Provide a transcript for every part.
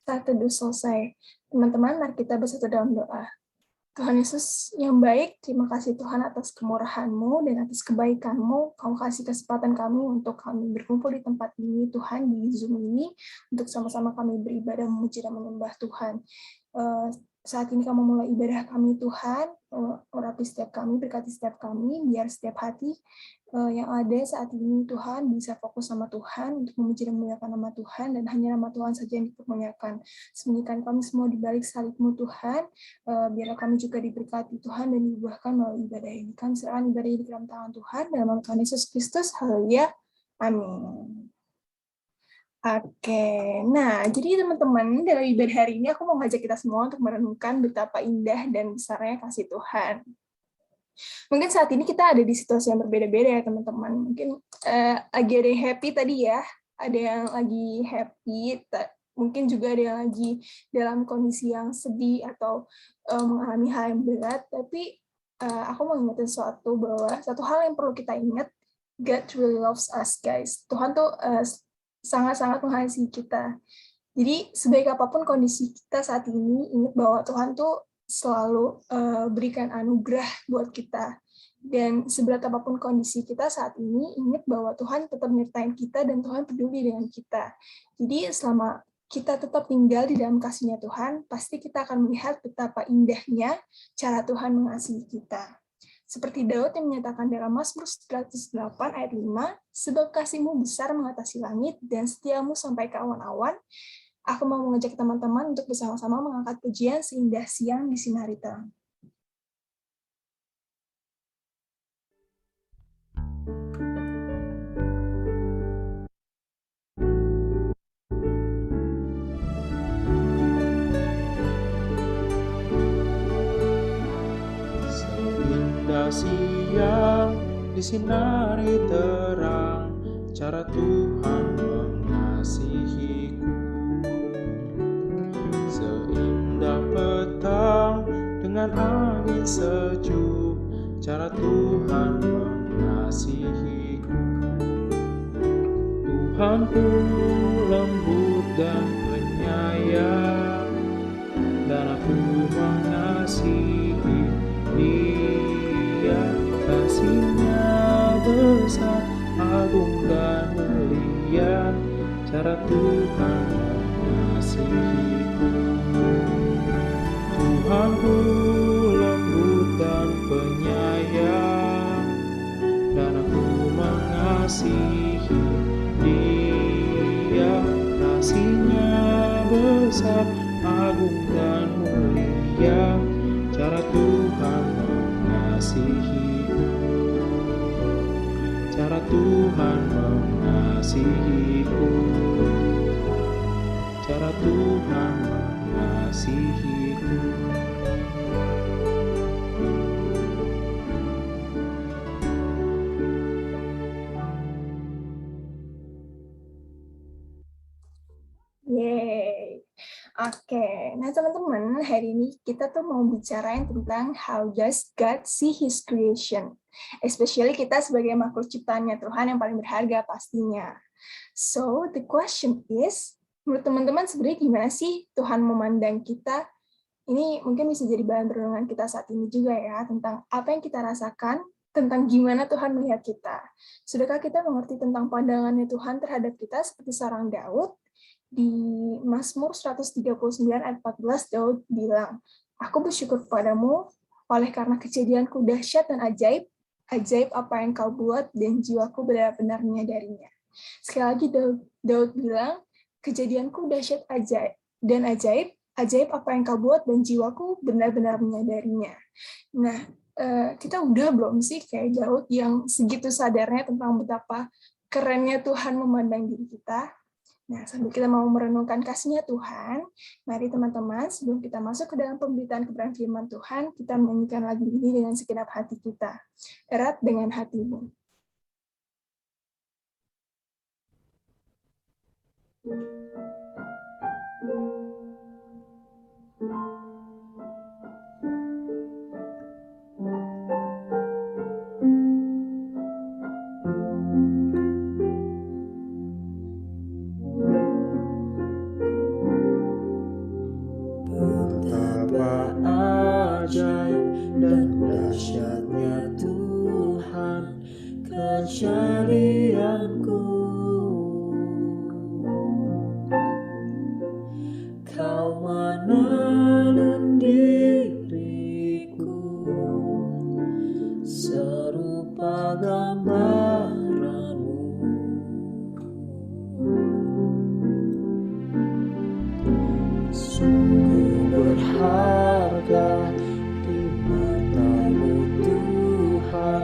Saat teduh selesai, teman-teman, mari kita bersatu dalam doa. Tuhan Yesus yang baik, terima kasih Tuhan atas kemurahan-Mu dan atas kebaikan-Mu. Kau kasih kesempatan kami untuk kami berkumpul di tempat ini, Tuhan, di Zoom ini, untuk sama-sama kami beribadah, memuji dan menyembah Tuhan. Saat ini kamu mulai ibadah kami, Tuhan, urapi setiap kami, berkati setiap kami, biar setiap hati yang ada saat ini, Tuhan, bisa fokus sama Tuhan, untuk memuji dan memuliakan nama Tuhan, dan hanya nama Tuhan saja yang dipermuliakan. Sembunyikan kami semua di balik salib-Mu, Tuhan, biar kami juga diberkati Tuhan dan dibuahkan melalui ibadah ini. Kami serahkan ibadah ini di dalam tangan Tuhan, dalam nama Tuhan Yesus Kristus, haleluya, amin. Oke, nah jadi teman-teman, dalam ibadah hari ini aku mau ngajak kita semua untuk merenungkan betapa indah dan besarnya kasih Tuhan. Mungkin saat ini kita ada di situasi yang berbeda-beda ya teman-teman. Mungkin lagi ada yang happy tadi ya, ada yang lagi happy, mungkin juga ada yang lagi dalam kondisi yang sedih atau mengalami hal yang berat. Tapi aku mau ingetin sesuatu, bahwa satu hal yang perlu kita ingat, God really loves us, guys. Tuhan tuh sangat-sangat mengasihi kita. Jadi sebaik apapun kondisi kita saat ini, ingat bahwa Tuhan tuh selalu berikan anugerah buat kita. Dan seberat apapun kondisi kita saat ini, ingat bahwa Tuhan tetap menyertai kita dan Tuhan peduli dengan kita. Jadi selama kita tetap tinggal di dalam kasih-Nya Tuhan, pasti kita akan melihat betapa indahnya cara Tuhan mengasihi kita. Seperti Daud yang menyatakan dalam Mazmur 108 ayat 5, sebab kasih-Mu besar mengatasi langit dan setia-Mu sampai ke awan-awan. Aku mau mengajak teman-teman untuk bersama-sama mengangkat pujian seindah siang di sinari terang. Seindah siang di sinari terang, cara Tuhan mengasihiku. Seindah petang dengan angin sejuk, cara Tuhan mengasihiku. Tuhanku lembut dan penyayang, dan aku mengasihi Dia. Kasih-Nya besar, agung dan mulia, cara Tuhan mengasihiku. Tuhanku lembut dan penyayang, dan aku mengasihi Dia. Kasih-Nya besar, agung dan mulia, cara Tuhan mengasihiku. Cara Tuhan mengasihiku. Cara Tuhan mengasihiku. Yeay. Oke, nah teman-teman, hari ini kita tuh mau bicarain tentang how does God see His creation. Especially kita sebagai makhluk ciptaannya Tuhan yang paling berharga pastinya. So, the question is, menurut teman-teman sebenarnya gimana sih Tuhan memandang kita? Ini mungkin bisa jadi bahan renungan kita saat ini juga ya, tentang apa yang kita rasakan, tentang gimana Tuhan melihat kita. Sudahkah kita mengerti tentang pandangannya Tuhan terhadap kita seperti seorang Daud? Di Mazmur 139 ayat 14, Daud bilang, aku bersyukur kepadamu, oleh karena kejadianku dahsyat dan ajaib, ajaib apa yang kau buat, dan jiwaku benar-benar menyadarinya. Sekali lagi Daud bilang, kejadianku dahsyat ajaib dan ajaib, ajaib apa yang kau buat, dan jiwaku benar-benar menyadarinya. Nah, kita udah belum sih kayak Daud yang segitu sadarnya tentang betapa kerennya Tuhan memandang diri kita? Nah, sambil kita mau merenungkan kasih-Nya Tuhan, mari teman-teman, sebelum kita masuk ke dalam pemberitaan kebenaran firman Tuhan, kita menyanyikan lagu ini dengan segenap hati kita. Erat dengan hatimu. Sungguh berharga di mata-Mu Tuhan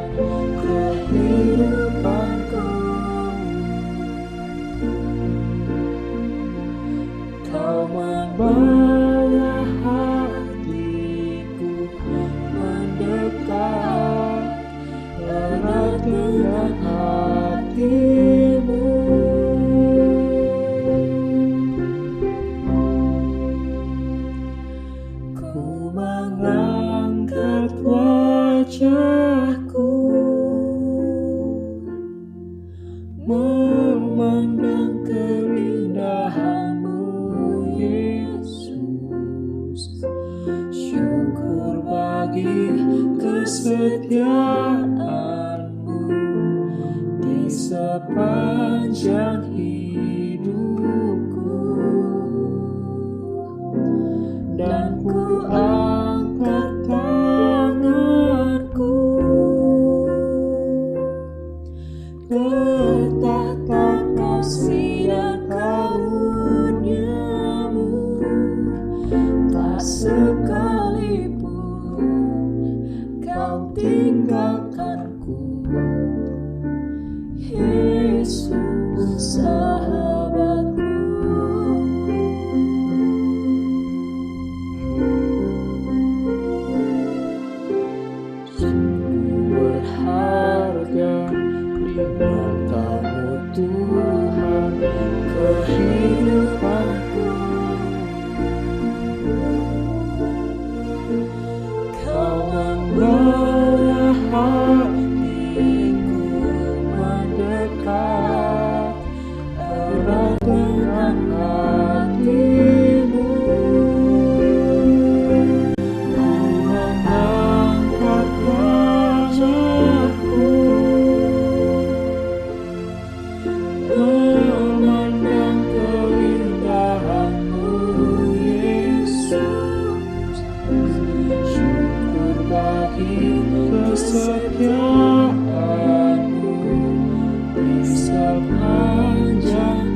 kehidupanku. Kau membawa hatiku mendekat erat dengan hati-Mu. Ku mengangkat wajahku memandang keindahan-Mu, Yesus. Syukur bagi kesetiaan-Mu di sepanjang hidupku. Dan ku angkat tanganku ke tahta kasih dan karunia-Mu. Tak sekalipun Kau tinggalkanku, Yesus sahabatku. Sungguh berharga di mata-Mu Tuhan kehidupanku. Kau membawa hatiku mendekat erat dengan hati-Mu. Ku mengangkat wajahku memandang keindahan-Mu, Yesus. Syukur bagi kesetiaan-Mu di sepanjang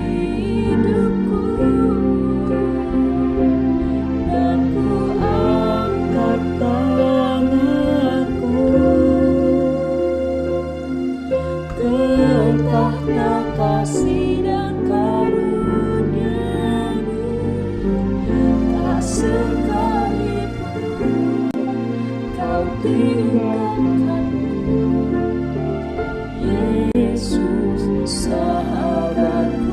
hidupku. Dan ku angkat tanganku ke tahta kasih dan karunia-Mu. Tak sekalipun Kau tinggalkanku, Yesus sahabatku.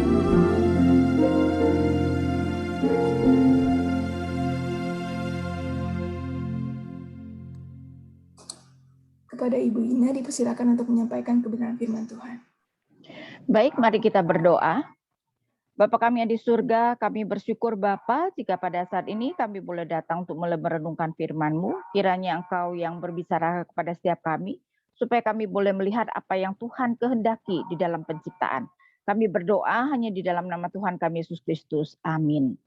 Kepada Ibu Ina dipersilakan untuk menyampaikan kebenaran firman Tuhan. Baik, mari kita berdoa. Bapa kami yang di surga, kami bersyukur Bapa jika pada saat ini kami boleh datang untuk merenungkan firman-Mu. Kiranya Engkau yang berbicara kepada setiap kami, supaya kami boleh melihat apa yang Tuhan kehendaki di dalam penciptaan. Kami berdoa hanya di dalam nama Tuhan kami Yesus Kristus. Amin.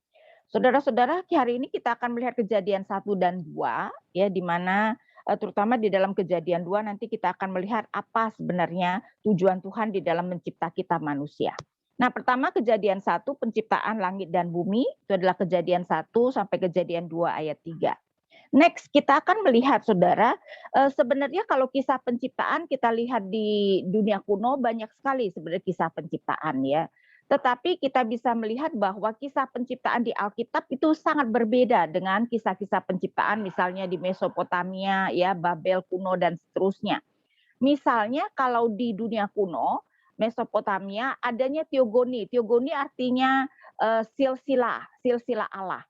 Saudara-saudara, hari ini kita akan melihat Kejadian 1 dan 2, ya, di mana terutama di dalam Kejadian 2 nanti kita akan melihat apa sebenarnya tujuan Tuhan di dalam mencipta kita manusia. Nah, pertama Kejadian 1 penciptaan langit dan bumi, itu adalah Kejadian 1 sampai Kejadian 2 ayat 3. Next, kita akan melihat saudara, sebenarnya kalau kisah penciptaan kita lihat di dunia kuno banyak sekali sebenarnya kisah penciptaan ya. Tetapi kita bisa melihat bahwa kisah penciptaan di Alkitab itu sangat berbeda dengan kisah-kisah penciptaan misalnya di Mesopotamia, ya, Babel kuno dan seterusnya. Misalnya kalau di dunia kuno, Mesopotamia adanya teogoni. Teogoni artinya silsilah Allah.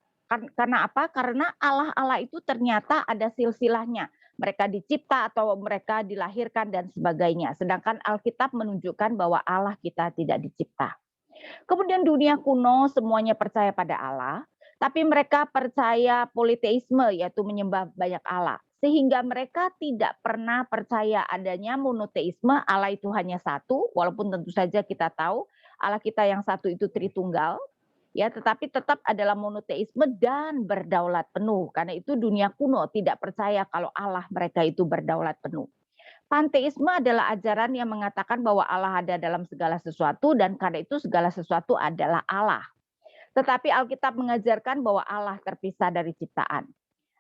Karena apa? Karena Allah-Allah itu ternyata ada silsilahnya. Mereka dicipta atau mereka dilahirkan dan sebagainya. Sedangkan Alkitab menunjukkan bahwa Allah kita tidak dicipta. Kemudian dunia kuno semuanya percaya pada Allah, tapi mereka percaya politeisme, yaitu menyembah banyak Allah. Sehingga mereka tidak pernah percaya adanya monoteisme, Allah itu hanya satu, walaupun tentu saja kita tahu Allah kita yang satu itu Tritunggal, ya, tetapi tetap adalah monoteisme dan berdaulat penuh. Karena itu dunia kuno tidak percaya kalau Allah mereka itu berdaulat penuh. Panteisme adalah ajaran yang mengatakan bahwa Allah ada dalam segala sesuatu dan karena itu segala sesuatu adalah Allah. Tetapi Alkitab mengajarkan bahwa Allah terpisah dari ciptaan.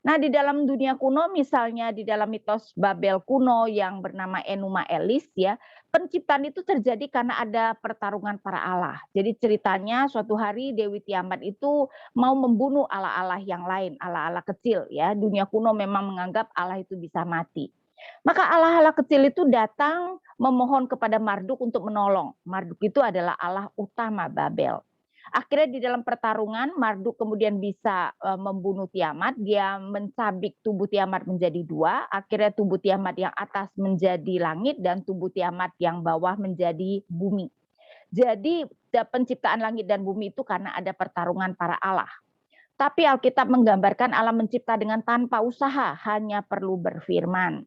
Nah, di dalam dunia kuno, misalnya di dalam mitos Babel kuno yang bernama Enuma Elis, ya, penciptaan itu terjadi karena ada pertarungan para Allah. Jadi ceritanya suatu hari Dewi Tiamat itu mau membunuh allah-allah yang lain, allah-allah kecil, ya. Dunia kuno memang menganggap Allah itu bisa mati. Maka allah-allah kecil itu datang memohon kepada Marduk untuk menolong. Marduk itu adalah allah utama Babel. Akhirnya di dalam pertarungan Marduk kemudian bisa membunuh Tiamat, dia mencabik tubuh Tiamat menjadi dua, akhirnya tubuh Tiamat yang atas menjadi langit dan tubuh Tiamat yang bawah menjadi bumi. Jadi penciptaan langit dan bumi itu karena ada pertarungan para Allah. Tapi Alkitab menggambarkan Allah mencipta dengan tanpa usaha, hanya perlu berfirman.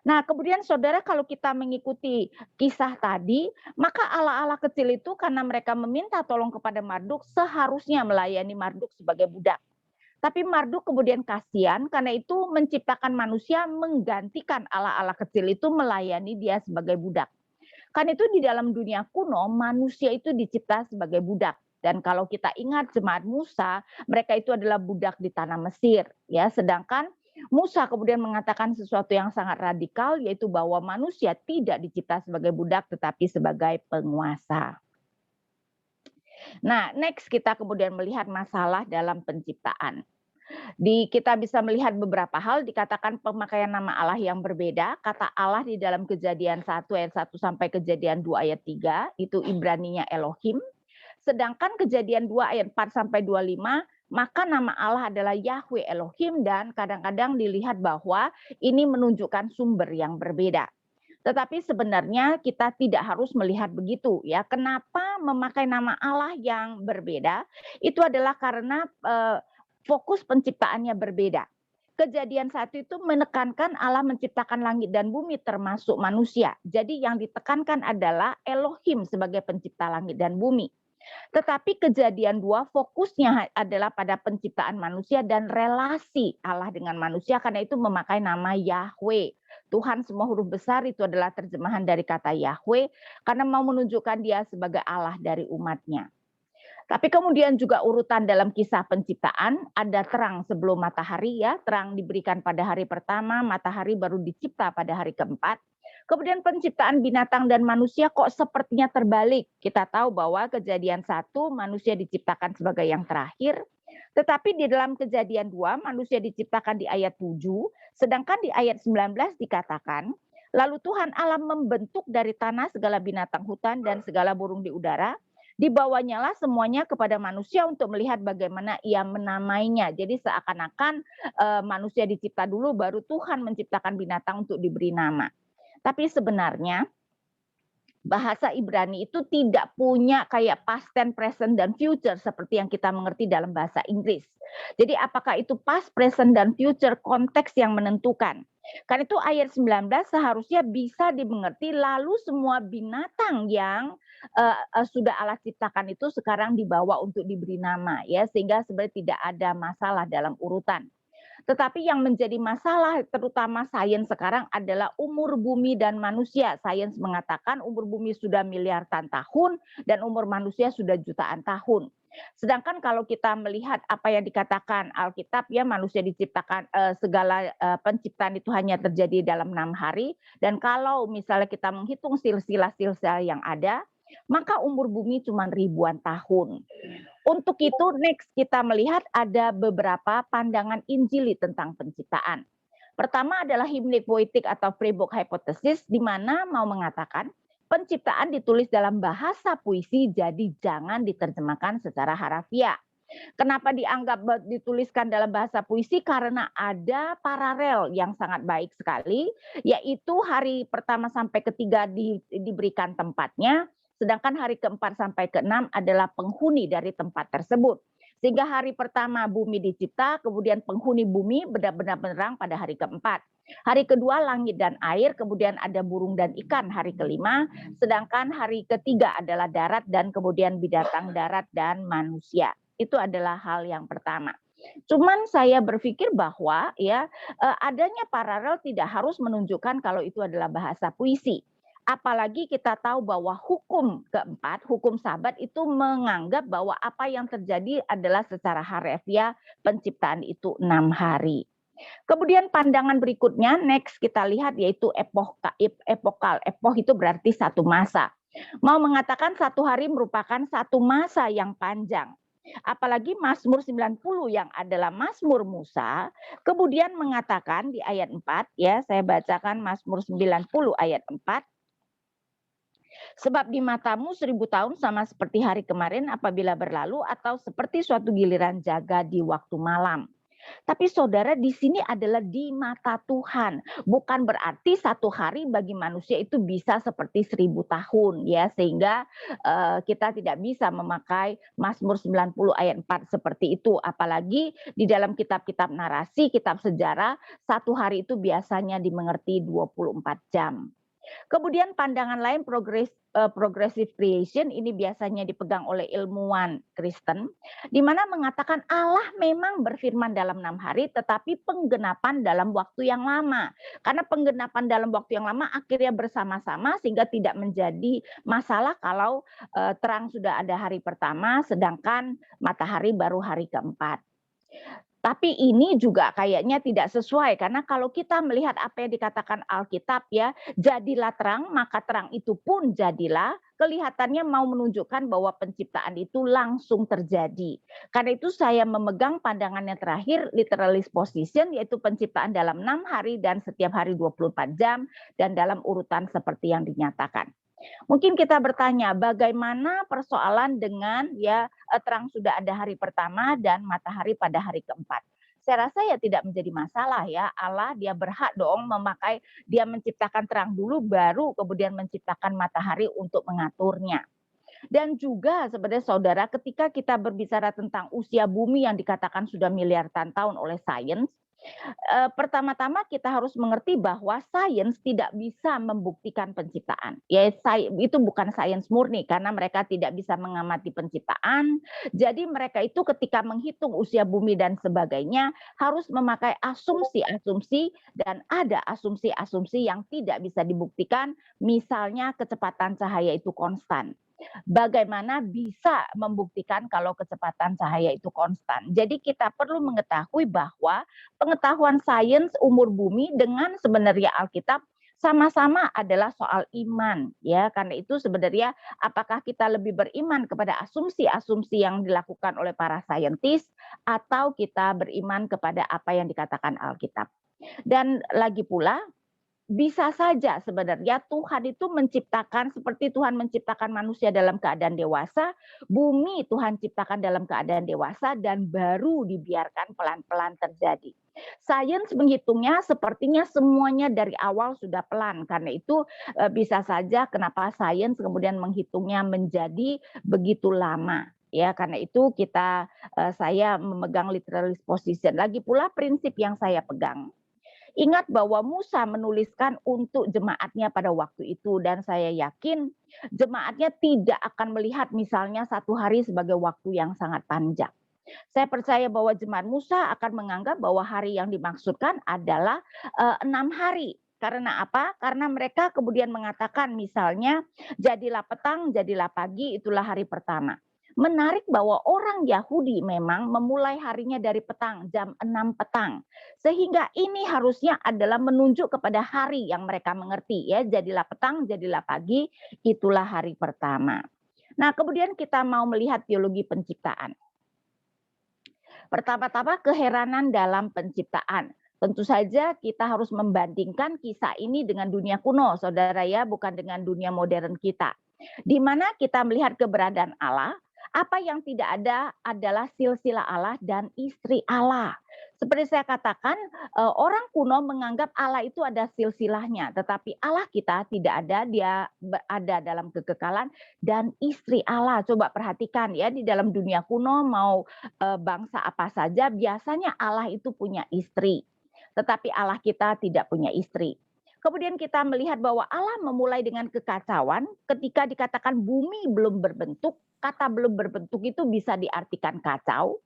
Nah, kemudian saudara kalau kita mengikuti kisah tadi, maka allah-allah kecil itu karena mereka meminta tolong kepada Marduk, seharusnya melayani Marduk sebagai budak. Tapi Marduk kemudian kasihan karena itu menciptakan manusia menggantikan allah-allah kecil itu melayani dia sebagai budak. Kan itu di dalam dunia kuno manusia itu dicipta sebagai budak. Dan kalau kita ingat jemaat Musa, mereka itu adalah budak di tanah Mesir, ya. Sedangkan Musa kemudian mengatakan sesuatu yang sangat radikal, yaitu bahwa manusia tidak dicipta sebagai budak tetapi sebagai penguasa. Nah, next kita kemudian melihat masalah dalam penciptaan. Kita bisa melihat beberapa hal, dikatakan pemakaian nama Allah yang berbeda. Kata Allah di dalam Kejadian 1 ayat 1 sampai Kejadian 2 ayat 3, itu Ibraninya Elohim. Sedangkan Kejadian 2 ayat 4 sampai 25, maka nama Allah adalah Yahweh Elohim, dan kadang-kadang dilihat bahwa ini menunjukkan sumber yang berbeda. Tetapi sebenarnya kita tidak harus melihat begitu, ya. Kenapa memakai nama Allah yang berbeda? Itu adalah karena fokus penciptaannya berbeda. Kejadian 1 itu menekankan Allah menciptakan langit dan bumi termasuk manusia. Jadi yang ditekankan adalah Elohim sebagai pencipta langit dan bumi. Tetapi Kejadian 2 fokusnya adalah pada penciptaan manusia dan relasi Allah dengan manusia, karena itu memakai nama Yahweh. Tuhan semua huruf besar itu adalah terjemahan dari kata Yahweh, karena mau menunjukkan dia sebagai Allah dari umatnya. Tapi kemudian juga urutan dalam kisah penciptaan, ada terang sebelum matahari, ya. Terang diberikan pada hari pertama, matahari baru dicipta pada hari keempat. Kemudian penciptaan binatang dan manusia kok sepertinya terbalik. Kita tahu bahwa Kejadian 1 manusia diciptakan sebagai yang terakhir. Tetapi di dalam Kejadian 2 manusia diciptakan di ayat 7. Sedangkan di ayat 19 dikatakan, lalu Tuhan Allah membentuk dari tanah segala binatang hutan dan segala burung di udara. Dibawanyalah semuanya kepada manusia untuk melihat bagaimana ia menamainya. Jadi seakan-akan manusia dicipta dulu baru Tuhan menciptakan binatang untuk diberi nama. Tapi sebenarnya bahasa Ibrani itu tidak punya kayak past tense, present, dan future seperti yang kita mengerti dalam bahasa Inggris. Jadi apakah itu past, present, dan future konteks yang menentukan? Karena itu ayat 19 seharusnya bisa dimengerti lalu semua binatang yang sudah Allah ciptakan itu sekarang dibawa untuk diberi nama, ya, sehingga sebenarnya tidak ada masalah dalam urutan. Tetapi yang menjadi masalah terutama sains sekarang adalah umur bumi dan manusia. Sains mengatakan umur bumi sudah miliaran tahun dan umur manusia sudah jutaan tahun. Sedangkan kalau kita melihat apa yang dikatakan Alkitab, ya, manusia diciptakan segala penciptaan itu hanya terjadi dalam 6 hari, dan kalau misalnya kita menghitung silsilah-silsilah yang ada, maka umur bumi cuma ribuan tahun. Untuk itu next kita melihat ada beberapa pandangan Injili tentang penciptaan. Pertama adalah himne poetik atau Freiburg hypothesis, di mana mau mengatakan penciptaan ditulis dalam bahasa puisi, jadi jangan diterjemahkan secara harafiah. Kenapa dianggap dituliskan dalam bahasa puisi? Karena ada paralel yang sangat baik sekali, yaitu hari pertama sampai ketiga diberikan tempatnya, sedangkan hari keempat sampai keenam adalah penghuni dari tempat tersebut. Sehingga hari pertama bumi dicipta, kemudian penghuni bumi benar-benar menerang pada hari keempat. Hari kedua langit dan air, kemudian ada burung dan ikan hari kelima, sedangkan hari ketiga adalah darat dan kemudian binatang darat dan manusia. Itu adalah hal yang pertama. Cuman saya berpikir bahwa ya adanya paralel tidak harus menunjukkan kalau itu adalah bahasa puisi. Apalagi kita tahu bahwa hukum keempat, hukum Sabat itu menganggap bahwa apa yang terjadi adalah secara harfiah penciptaan itu 6 hari. Kemudian pandangan berikutnya, next kita lihat yaitu epokal. Epoch itu berarti satu masa. Mau mengatakan satu hari merupakan satu masa yang panjang. Apalagi Mazmur 90 yang adalah Mazmur Musa, kemudian mengatakan di ayat 4, ya saya bacakan Mazmur 90 ayat 4. Sebab di matamu 1000 tahun sama seperti hari kemarin apabila berlalu atau seperti suatu giliran jaga di waktu malam. Tapi saudara di sini adalah di mata Tuhan. Bukan berarti satu hari bagi manusia itu bisa seperti 1000 tahun ya. Sehingga kita tidak bisa memakai Mazmur 90 ayat 4 seperti itu. Apalagi di dalam kitab-kitab narasi, kitab sejarah, satu hari itu biasanya dimengerti 24 jam. Kemudian pandangan lain progressive creation ini biasanya dipegang oleh ilmuwan Kristen, di mana mengatakan Allah memang berfirman dalam 6 hari, tetapi penggenapan dalam waktu yang lama. Karena penggenapan dalam waktu yang lama akhirnya bersama-sama sehingga tidak menjadi masalah kalau terang sudah ada hari pertama, sedangkan matahari baru hari keempat. Tapi ini juga kayaknya tidak sesuai karena kalau kita melihat apa yang dikatakan Alkitab ya, jadilah terang, maka terang itu pun jadilah, kelihatannya mau menunjukkan bahwa penciptaan itu langsung terjadi. Karena itu saya memegang pandangan yang terakhir, literalist position, yaitu penciptaan dalam 6 hari dan setiap hari 24 jam dan dalam urutan seperti yang dinyatakan. Mungkin kita bertanya, bagaimana persoalan dengan ya terang sudah ada hari pertama dan matahari pada hari keempat. Saya rasa ya tidak menjadi masalah ya. Allah dia berhak dong memakai, dia menciptakan terang dulu baru kemudian menciptakan matahari untuk mengaturnya. Dan juga sebenarnya saudara ketika kita berbicara tentang usia bumi yang dikatakan sudah miliaran tahun oleh sains, pertama-tama kita harus mengerti bahwa sains tidak bisa membuktikan penciptaan. Ya, itu bukan sains murni karena mereka tidak bisa mengamati penciptaan. Jadi mereka itu ketika menghitung usia bumi dan sebagainya harus memakai asumsi-asumsi dan ada asumsi-asumsi yang tidak bisa dibuktikan. Misalnya kecepatan cahaya itu konstan. Bagaimana bisa membuktikan kalau kecepatan cahaya itu konstan. Jadi kita perlu mengetahui bahwa pengetahuan sains umur bumi dengan sebenarnya Alkitab sama-sama adalah soal iman ya. Karena itu sebenarnya apakah kita lebih beriman kepada asumsi-asumsi yang dilakukan oleh para saintis atau kita beriman kepada apa yang dikatakan Alkitab. Dan lagi pula bisa saja sebenarnya Tuhan itu menciptakan seperti Tuhan menciptakan manusia dalam keadaan dewasa, bumi Tuhan ciptakan dalam keadaan dewasa dan baru dibiarkan pelan-pelan terjadi. Sains menghitungnya sepertinya semuanya dari awal sudah pelan, karena itu bisa saja kenapa sains kemudian menghitungnya menjadi begitu lama. Ya, karena itu saya memegang literalist position. Lagi pula prinsip yang saya pegang. Ingat bahwa Musa menuliskan untuk jemaatnya pada waktu itu dan saya yakin jemaatnya tidak akan melihat misalnya satu hari sebagai waktu yang sangat panjang. Saya percaya bahwa jemaat Musa akan menganggap bahwa hari yang dimaksudkan adalah 6 hari. Karena apa? Karena mereka kemudian mengatakan misalnya jadilah petang, jadilah pagi, itulah hari pertama. Menarik bahwa orang Yahudi memang memulai harinya dari petang, jam 6 petang. Sehingga ini harusnya adalah menunjuk kepada hari yang mereka mengerti ya, jadilah petang, jadilah pagi, itulah hari pertama. Nah, kemudian kita mau melihat teologi penciptaan. Pertama-tama keheranan dalam penciptaan. Tentu saja kita harus membandingkan kisah ini dengan dunia kuno, saudara ya, bukan dengan dunia modern kita. Di mana kita melihat keberadaan Allah, apa yang tidak ada adalah silsilah Allah dan istri Allah. Seperti saya katakan, orang kuno menganggap Allah itu ada silsilahnya, tetapi Allah kita tidak ada, dia ada dalam kekekalan dan istri Allah. Coba perhatikan ya, di dalam dunia kuno mau bangsa apa saja, biasanya Allah itu punya istri. Tetapi Allah kita tidak punya istri. Kemudian kita melihat bahwa Allah memulai dengan kekacauan ketika dikatakan bumi belum berbentuk. Kata belum berbentuk itu bisa diartikan kacau,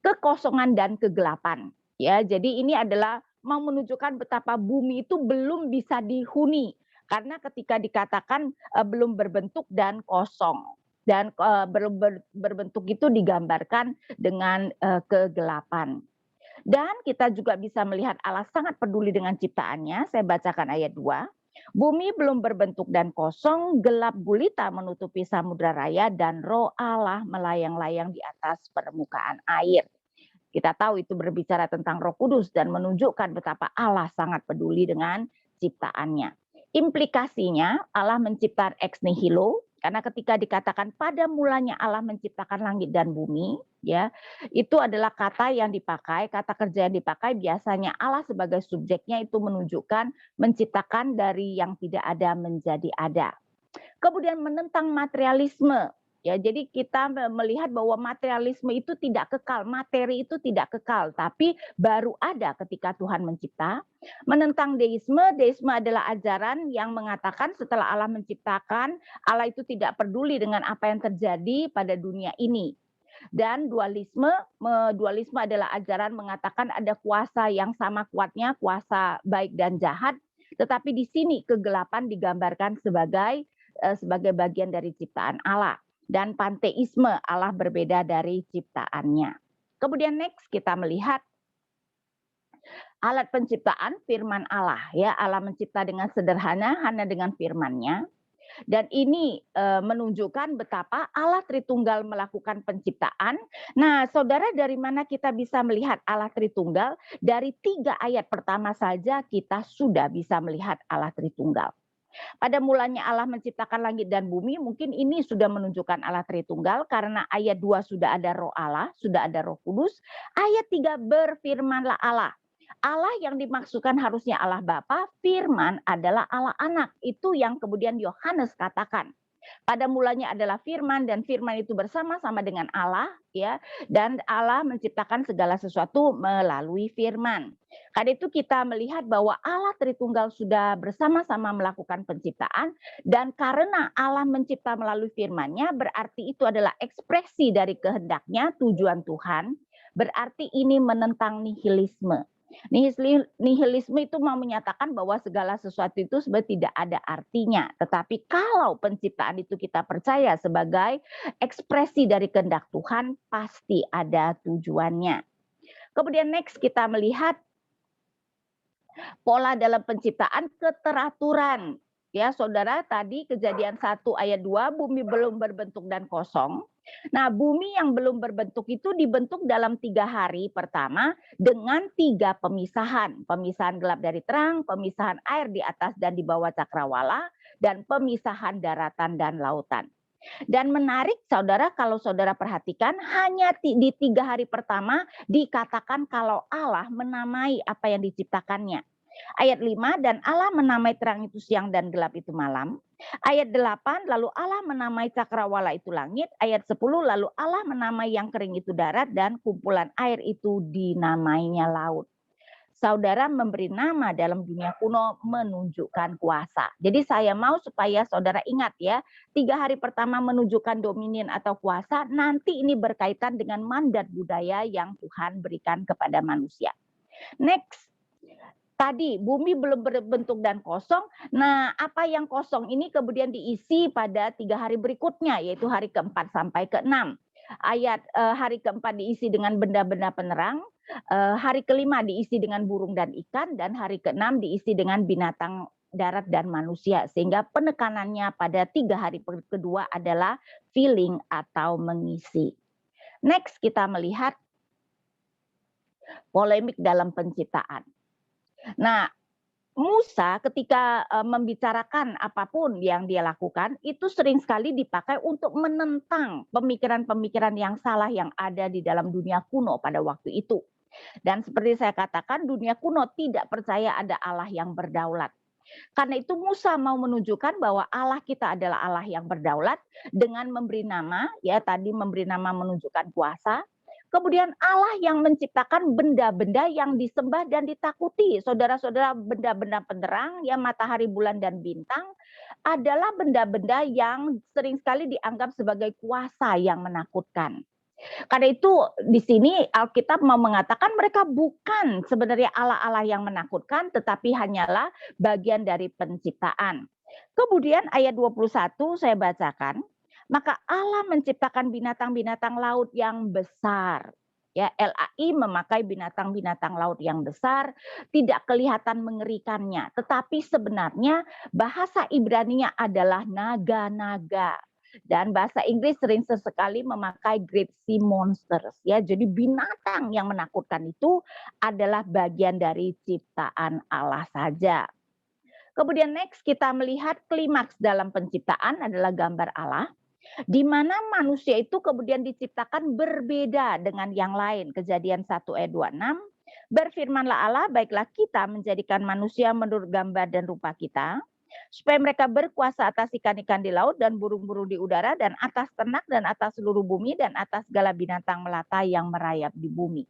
kekosongan dan kegelapan. Ya, jadi ini adalah mau menunjukkan betapa bumi itu belum bisa dihuni, Karena ketika dikatakan belum berbentuk dan kosong, dan belum berbentuk itu digambarkan dengan kegelapan. Dan kita juga bisa melihat Allah sangat peduli dengan ciptaannya. Saya bacakan ayat 2. Bumi belum berbentuk dan kosong, gelap gulita menutupi samudra raya, dan roh Allah melayang-layang di atas permukaan air. Kita tahu itu berbicara tentang Roh Kudus dan menunjukkan betapa Allah sangat peduli dengan ciptaannya. Implikasinya Allah menciptakan ex nihilo, karena ketika dikatakan pada mulanya Allah menciptakan langit dan bumi, ya, itu adalah kata yang dipakai, kata kerja yang dipakai biasanya Allah sebagai subjeknya itu menunjukkan menciptakan dari yang tidak ada menjadi ada. Kemudian menentang materialisme. Ya, jadi kita melihat bahwa materialisme itu tidak kekal, materi itu tidak kekal, tapi baru ada ketika Tuhan mencipta. Menentang deisme, deisme adalah ajaran yang mengatakan setelah Allah menciptakan, Allah itu tidak peduli dengan apa yang terjadi pada dunia ini. Dan dualisme adalah ajaran mengatakan ada kuasa yang sama kuatnya, kuasa baik dan jahat, tetapi di sini kegelapan digambarkan sebagai bagian dari ciptaan Allah. Dan panteisme, Allah berbeda dari ciptaannya. Kemudian next kita melihat alat penciptaan firman Allah, ya. Allah mencipta dengan sederhana hanya dengan firman-Nya. Dan ini menunjukkan betapa Allah Tritunggal melakukan penciptaan. Nah, saudara, dari mana kita bisa melihat Allah Tritunggal? Dari 3 ayat pertama saja kita sudah bisa melihat Allah Tritunggal. Pada mulanya Allah menciptakan langit dan bumi, mungkin ini sudah menunjukkan Allah Tritunggal karena ayat 2 sudah ada roh Allah, sudah ada Roh Kudus. Ayat 3 berfirmanlah Allah. Allah yang dimaksudkan harusnya Allah Bapa, firman adalah Allah Anak. Itu yang kemudian Yohanes katakan. Pada mulanya adalah firman dan firman itu bersama-sama dengan Allah, ya, dan Allah menciptakan segala sesuatu melalui firman. Karena itu kita melihat bahwa Allah Tritunggal sudah bersama-sama melakukan penciptaan, dan karena Allah mencipta melalui firman-Nya berarti itu adalah ekspresi dari kehendaknya, tujuan Tuhan, berarti ini menentang nihilisme. Nihilisme itu mau menyatakan bahwa segala sesuatu itu sebenarnya tidak ada artinya. Tetapi kalau penciptaan itu kita percaya sebagai ekspresi dari kehendak Tuhan, pasti ada tujuannya. Kemudian next kita melihat pola dalam penciptaan, keteraturan. Ya, saudara, tadi Kejadian 1 ayat 2, bumi belum berbentuk dan kosong. Nah, bumi yang belum berbentuk itu dibentuk dalam 3 hari pertama dengan 3 pemisahan. Pemisahan gelap dari terang, pemisahan air di atas dan di bawah cakrawala, dan pemisahan daratan dan lautan. Dan menarik, saudara, kalau saudara perhatikan, hanya di 3 hari pertama dikatakan kalau Allah menamai apa yang diciptakannya. Ayat 5, dan Allah menamai terang itu siang dan gelap itu malam. Ayat 8, lalu Allah menamai cakrawala itu langit. Ayat 10, lalu Allah menamai yang kering itu darat, dan kumpulan air itu dinamainya laut. Saudara, memberi nama dalam dunia kuno menunjukkan kuasa. Jadi saya mau supaya saudara ingat ya, 3 hari pertama menunjukkan dominion atau kuasa, nanti ini berkaitan dengan mandat budaya yang Tuhan berikan kepada manusia. Next. Tadi bumi belum berbentuk dan kosong. Nah, apa yang kosong ini kemudian diisi pada 3 hari berikutnya, yaitu hari keempat sampai ke-6. Hari keempat diisi dengan benda-benda penerang, hari kelima diisi dengan burung dan ikan, dan hari ke-6 diisi dengan binatang darat dan manusia. Sehingga penekanannya pada 3 hari kedua adalah filling atau mengisi. Next kita melihat polemik dalam penciptaan. Nah, Musa ketika membicarakan apapun yang dia lakukan, itu sering sekali dipakai untuk menentang pemikiran-pemikiran yang salah yang ada di dalam dunia kuno pada waktu itu. Dan seperti saya katakan, dunia kuno tidak percaya ada Allah yang berdaulat. Karena itu Musa mau menunjukkan bahwa Allah kita adalah Allah yang berdaulat dengan memberi nama, ya tadi memberi nama menunjukkan kuasa. Kemudian Allah yang menciptakan benda-benda yang disembah dan ditakuti. Saudara-saudara, benda-benda penerang, ya matahari, bulan, dan bintang adalah benda-benda yang sering sekali dianggap sebagai kuasa yang menakutkan. Karena itu di sini Alkitab mau mengatakan mereka bukan sebenarnya Allah-Allah yang menakutkan, tetapi hanyalah bagian dari penciptaan. Kemudian ayat 21 saya bacakan, maka Allah menciptakan binatang-binatang laut yang besar. Ya, LAI memakai binatang-binatang laut yang besar, tidak kelihatan mengerikannya, tetapi sebenarnya bahasa Ibrani-nya adalah naga-naga. Dan bahasa Inggris sering sesekali memakai great sea monsters. Ya, jadi binatang yang menakutkan itu adalah bagian dari ciptaan Allah saja. Kemudian next kita melihat klimaks dalam penciptaan adalah gambar Allah, di mana manusia itu kemudian diciptakan berbeda dengan yang lain. Kejadian 1 ayat 26, berfirmanlah Allah, baiklah kita menjadikan manusia menurut gambar dan rupa kita, supaya mereka berkuasa atas ikan-ikan di laut dan burung-burung di udara dan atas ternak dan atas seluruh bumi dan atas segala binatang melata yang merayap di bumi.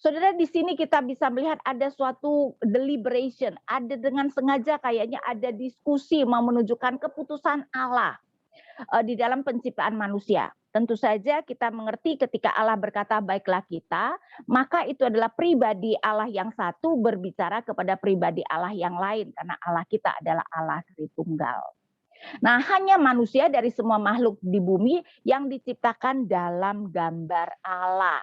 Saudara, di sini kita bisa melihat ada suatu deliberation, ada dengan sengaja kayaknya ada diskusi mau menunjukkan keputusan Allah di dalam penciptaan manusia. Tentu saja kita mengerti ketika Allah berkata baiklah kita, maka itu adalah pribadi Allah yang satu berbicara kepada pribadi Allah yang lain, karena Allah kita adalah Allah Tritunggal. Nah, hanya manusia dari semua makhluk di bumi yang diciptakan dalam gambar Allah.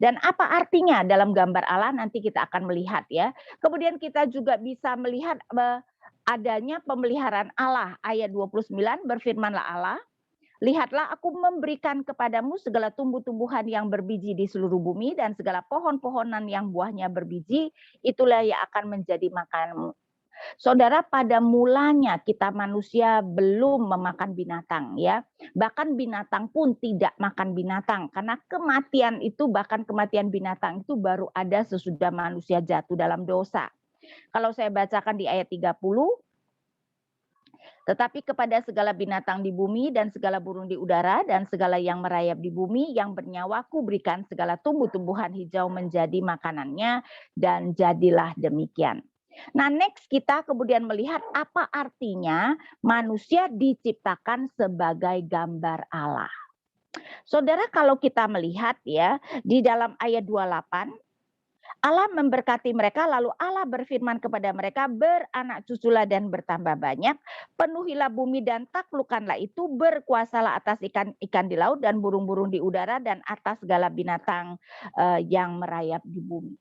Dan apa artinya dalam gambar Allah nanti kita akan melihat ya. Kemudian kita juga bisa melihat adanya pemeliharaan Allah. Ayat 29 berfirmanlah Allah, lihatlah aku memberikan kepadamu segala tumbuh-tumbuhan yang berbiji di seluruh bumi dan segala pohon-pohonan yang buahnya berbiji, itulah yang akan menjadi makananmu. Saudara, pada mulanya kita manusia belum memakan binatang ya. Bahkan binatang pun tidak makan binatang karena kematian itu, bahkan kematian binatang itu baru ada sesudah manusia jatuh dalam dosa. Kalau saya bacakan di ayat 30, tetapi kepada segala binatang di bumi dan segala burung di udara dan segala yang merayap di bumi yang bernyawa kuberikan segala tumbuh-tumbuhan hijau menjadi makanannya, dan jadilah demikian. Nah, next kita kemudian melihat apa artinya manusia diciptakan sebagai gambar Allah. Saudara, kalau kita melihat ya, di dalam ayat 28, Allah memberkati mereka, lalu Allah berfirman kepada mereka, beranak cuculah dan bertambah banyak, penuhilah bumi dan taklukkanlah itu, berkuasalah atas ikan-ikan di laut dan burung-burung di udara dan atas segala binatang yang merayap di bumi.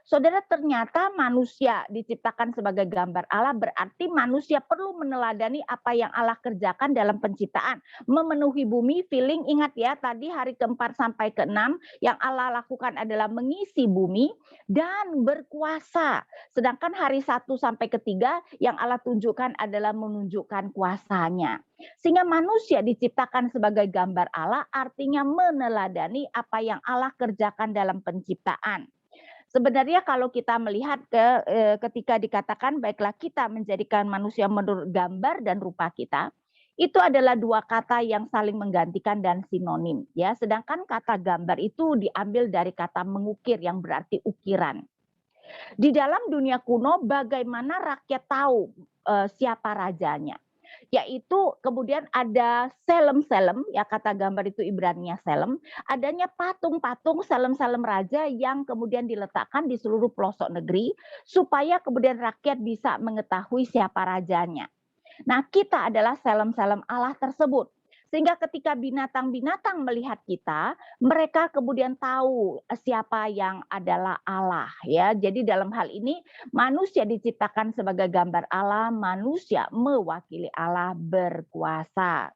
Saudara, ternyata manusia diciptakan sebagai gambar Allah, berarti manusia perlu meneladani apa yang Allah kerjakan dalam penciptaan. Memenuhi bumi, filling, ingat ya tadi hari ke-4 sampai ke-6 yang Allah lakukan adalah mengisi bumi dan berkuasa. Sedangkan hari 1 sampai ke-3 yang Allah tunjukkan adalah menunjukkan kuasanya. Sehingga manusia diciptakan sebagai gambar Allah artinya meneladani apa yang Allah kerjakan dalam penciptaan. Sebenarnya kalau kita melihat ketika dikatakan baiklah kita menjadikan manusia menurut gambar dan rupa kita, itu adalah dua kata yang saling menggantikan dan sinonim ya. Sedangkan kata gambar itu diambil dari kata mengukir yang berarti ukiran. Di dalam dunia kuno bagaimana rakyat tahu siapa rajanya? Yaitu kemudian ada selem-selem, ya kata gambar itu Ibraninya selem, adanya patung-patung selem-selem raja yang kemudian diletakkan di seluruh pelosok negeri supaya kemudian rakyat bisa mengetahui siapa rajanya. Nah, kita adalah selem-selem Allah tersebut. Sehingga ketika binatang-binatang melihat kita, mereka kemudian tahu siapa yang adalah Allah ya. Jadi dalam hal ini manusia diciptakan sebagai gambar Allah, manusia mewakili Allah berkuasa.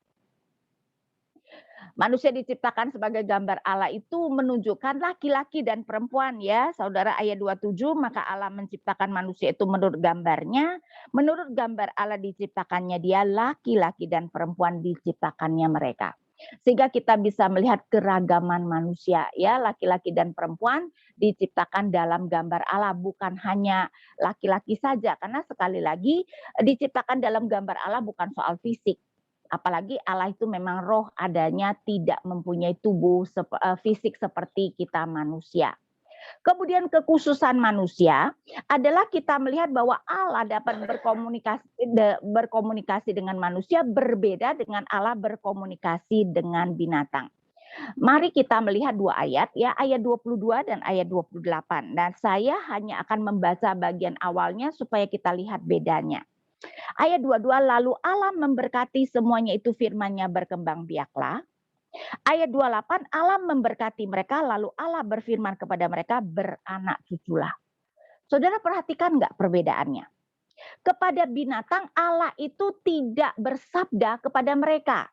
Manusia diciptakan sebagai gambar Allah itu menunjukkan laki-laki dan perempuan ya. Saudara, ayat 27, maka Allah menciptakan manusia itu menurut gambarnya. Menurut gambar Allah diciptakannya dia, laki-laki dan perempuan diciptakannya mereka. Sehingga kita bisa melihat keragaman manusia ya, laki-laki dan perempuan diciptakan dalam gambar Allah, bukan hanya laki-laki saja, karena sekali lagi diciptakan dalam gambar Allah bukan soal fisik. Apalagi Allah itu memang roh adanya, tidak mempunyai tubuh fisik seperti kita manusia. Kemudian kekhususan manusia adalah kita melihat bahwa Allah dapat berkomunikasi dengan manusia berbeda dengan Allah berkomunikasi dengan binatang. Mari kita melihat dua ayat ya, ayat 22 dan ayat 28. Dan saya hanya akan membaca bagian awalnya supaya kita lihat bedanya. Ayat 22, lalu Allah memberkati semuanya itu firman-Nya berkembang biaklah. Ayat 28, Allah memberkati mereka, lalu Allah berfirman kepada mereka, beranak cuculah. Saudara perhatikan nggak perbedaannya? Kepada binatang Allah itu tidak bersabda kepada mereka.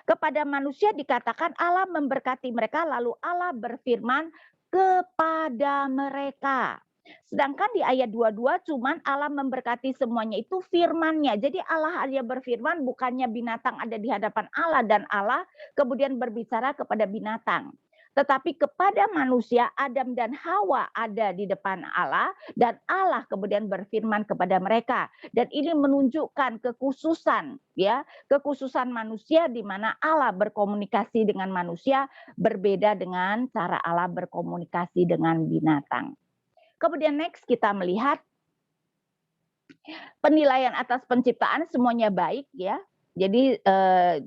Kepada manusia dikatakan Allah memberkati mereka, lalu Allah berfirman kepada mereka. Sedangkan di ayat 22 cuman Allah memberkati semuanya itu firman-Nya. Jadi Allah hanya berfirman, bukannya binatang ada di hadapan Allah dan Allah kemudian berbicara kepada binatang. Tetapi kepada manusia, Adam dan Hawa ada di depan Allah dan Allah kemudian berfirman kepada mereka. Dan ini menunjukkan kekhususan, ya, kekhususan manusia di mana Allah berkomunikasi dengan manusia berbeda dengan cara Allah berkomunikasi dengan binatang. Kemudian next kita melihat penilaian atas penciptaan semuanya baik, ya. Jadi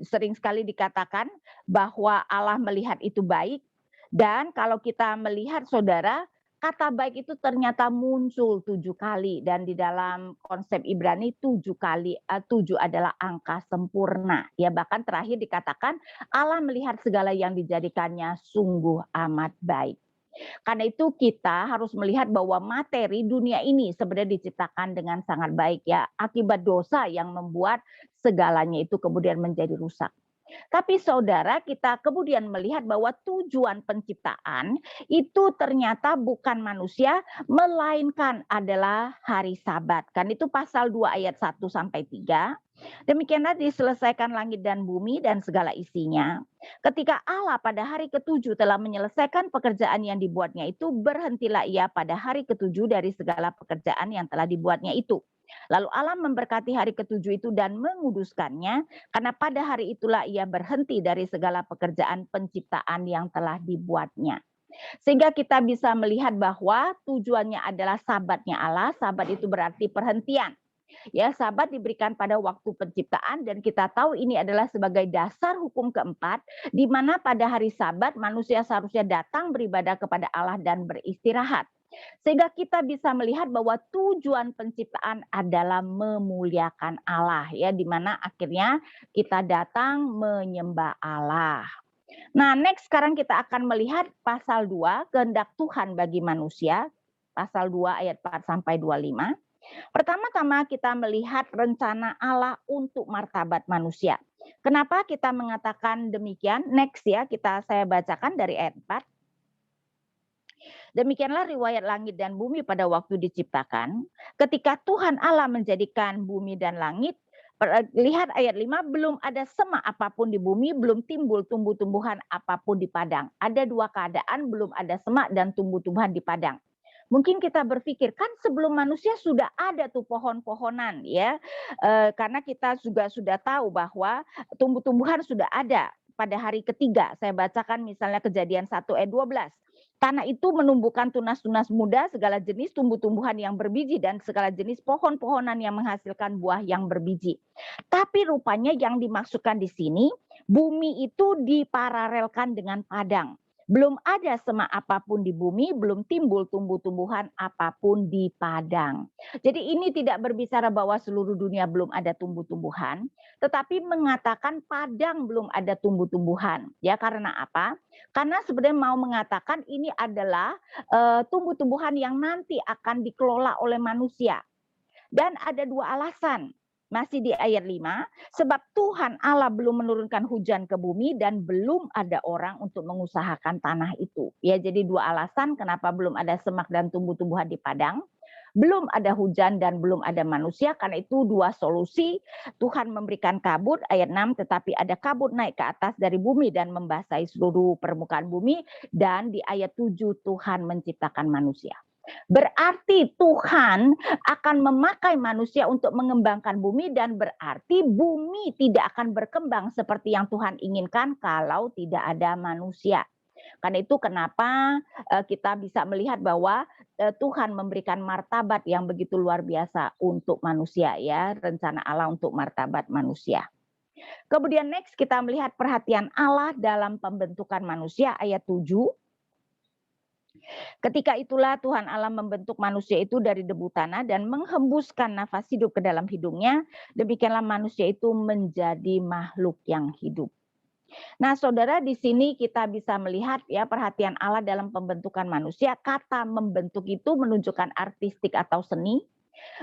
sering sekali dikatakan bahwa Allah melihat itu baik. Dan kalau kita melihat saudara, kata baik itu ternyata muncul 7 kali. Dan di dalam konsep Ibrani 7 kali, 7 adalah angka sempurna. Ya, bahkan terakhir dikatakan Allah melihat segala yang dijadikannya sungguh amat baik. Karena itu kita harus melihat bahwa materi dunia ini sebenarnya diciptakan dengan sangat baik, ya. Akibat dosa yang membuat segalanya itu kemudian menjadi rusak. Tapi saudara, kita kemudian melihat bahwa tujuan penciptaan itu ternyata bukan manusia, melainkan adalah hari Sabat. Kan itu pasal 2 ayat 1 sampai 3. Demikianlah diselesaikan langit dan bumi dan segala isinya. Ketika Allah pada hari ke-7 telah menyelesaikan pekerjaan yang dibuatnya itu, berhentilah ia pada hari ke-7 dari segala pekerjaan yang telah dibuatnya itu. Lalu Allah memberkati hari ke-7 itu dan menguduskannya, karena pada hari itulah ia berhenti dari segala pekerjaan penciptaan yang telah dibuatnya. Sehingga kita bisa melihat bahwa tujuannya adalah sabatnya Allah. Sabat itu berarti perhentian. Ya, sabat diberikan pada waktu penciptaan dan kita tahu ini adalah sebagai dasar hukum keempat, di mana pada hari Sabat manusia seharusnya datang beribadah kepada Allah dan beristirahat. Sehingga kita bisa melihat bahwa tujuan penciptaan adalah memuliakan Allah, ya, di mana akhirnya kita datang menyembah Allah. Nah, next sekarang kita akan melihat pasal 2, kehendak Tuhan bagi manusia, pasal 2 ayat 4 sampai 25. Pertama-tama kita melihat rencana Allah untuk martabat manusia. Kenapa kita mengatakan demikian? Next ya, saya bacakan dari ayat 4. Demikianlah riwayat langit dan bumi pada waktu diciptakan. Ketika Tuhan Allah menjadikan bumi dan langit, lihat ayat 5, belum ada semak apapun di bumi, belum timbul tumbuh-tumbuhan apapun di padang. Ada dua keadaan, belum ada semak dan tumbuh-tumbuhan di padang. Mungkin kita berpikir, kan sebelum manusia sudah ada tuh pohon-pohonan, ya. Karena kita juga sudah tahu bahwa tumbuh-tumbuhan sudah ada pada hari ketiga. Saya bacakan misalnya Kejadian 1 ayat 12. Tanah itu menumbuhkan tunas-tunas muda, segala jenis tumbuh-tumbuhan yang berbiji, dan segala jenis pohon-pohonan yang menghasilkan buah yang berbiji. Tapi rupanya yang dimaksudkan di sini, bumi itu diparalelkan dengan padang. Belum ada semak apapun di bumi, belum timbul tumbuh-tumbuhan apapun di padang. Jadi ini tidak berbicara bahwa seluruh dunia belum ada tumbuh-tumbuhan, tetapi mengatakan padang belum ada tumbuh-tumbuhan. Ya, karena apa? Karena sebenarnya mau mengatakan ini adalah tumbuh-tumbuhan yang nanti akan dikelola oleh manusia. Dan ada dua alasan. Masih di ayat 5, sebab Tuhan Allah belum menurunkan hujan ke bumi dan belum ada orang untuk mengusahakan tanah itu. Ya, jadi dua alasan kenapa belum ada semak dan tumbuh-tumbuhan di padang. Belum ada hujan dan belum ada manusia, karena itu dua solusi. Tuhan memberikan kabut, ayat 6, tetapi ada kabut naik ke atas dari bumi dan membasahi seluruh permukaan bumi. Dan di ayat 7 Tuhan menciptakan manusia. Berarti Tuhan akan memakai manusia untuk mengembangkan bumi, dan berarti bumi tidak akan berkembang seperti yang Tuhan inginkan kalau tidak ada manusia. Karena itu kenapa kita bisa melihat bahwa Tuhan memberikan martabat yang begitu luar biasa untuk manusia, ya, rencana Allah untuk martabat manusia. Kemudian next kita melihat perhatian Allah dalam pembentukan manusia ayat 7. Ketika itulah Tuhan Allah membentuk manusia itu dari debu tanah dan menghembuskan nafas hidup ke dalam hidungnya. Demikianlah manusia itu menjadi makhluk yang hidup. Nah, saudara, di sini kita bisa melihat ya perhatian Allah dalam pembentukan manusia. Kata membentuk itu menunjukkan artistik atau seni.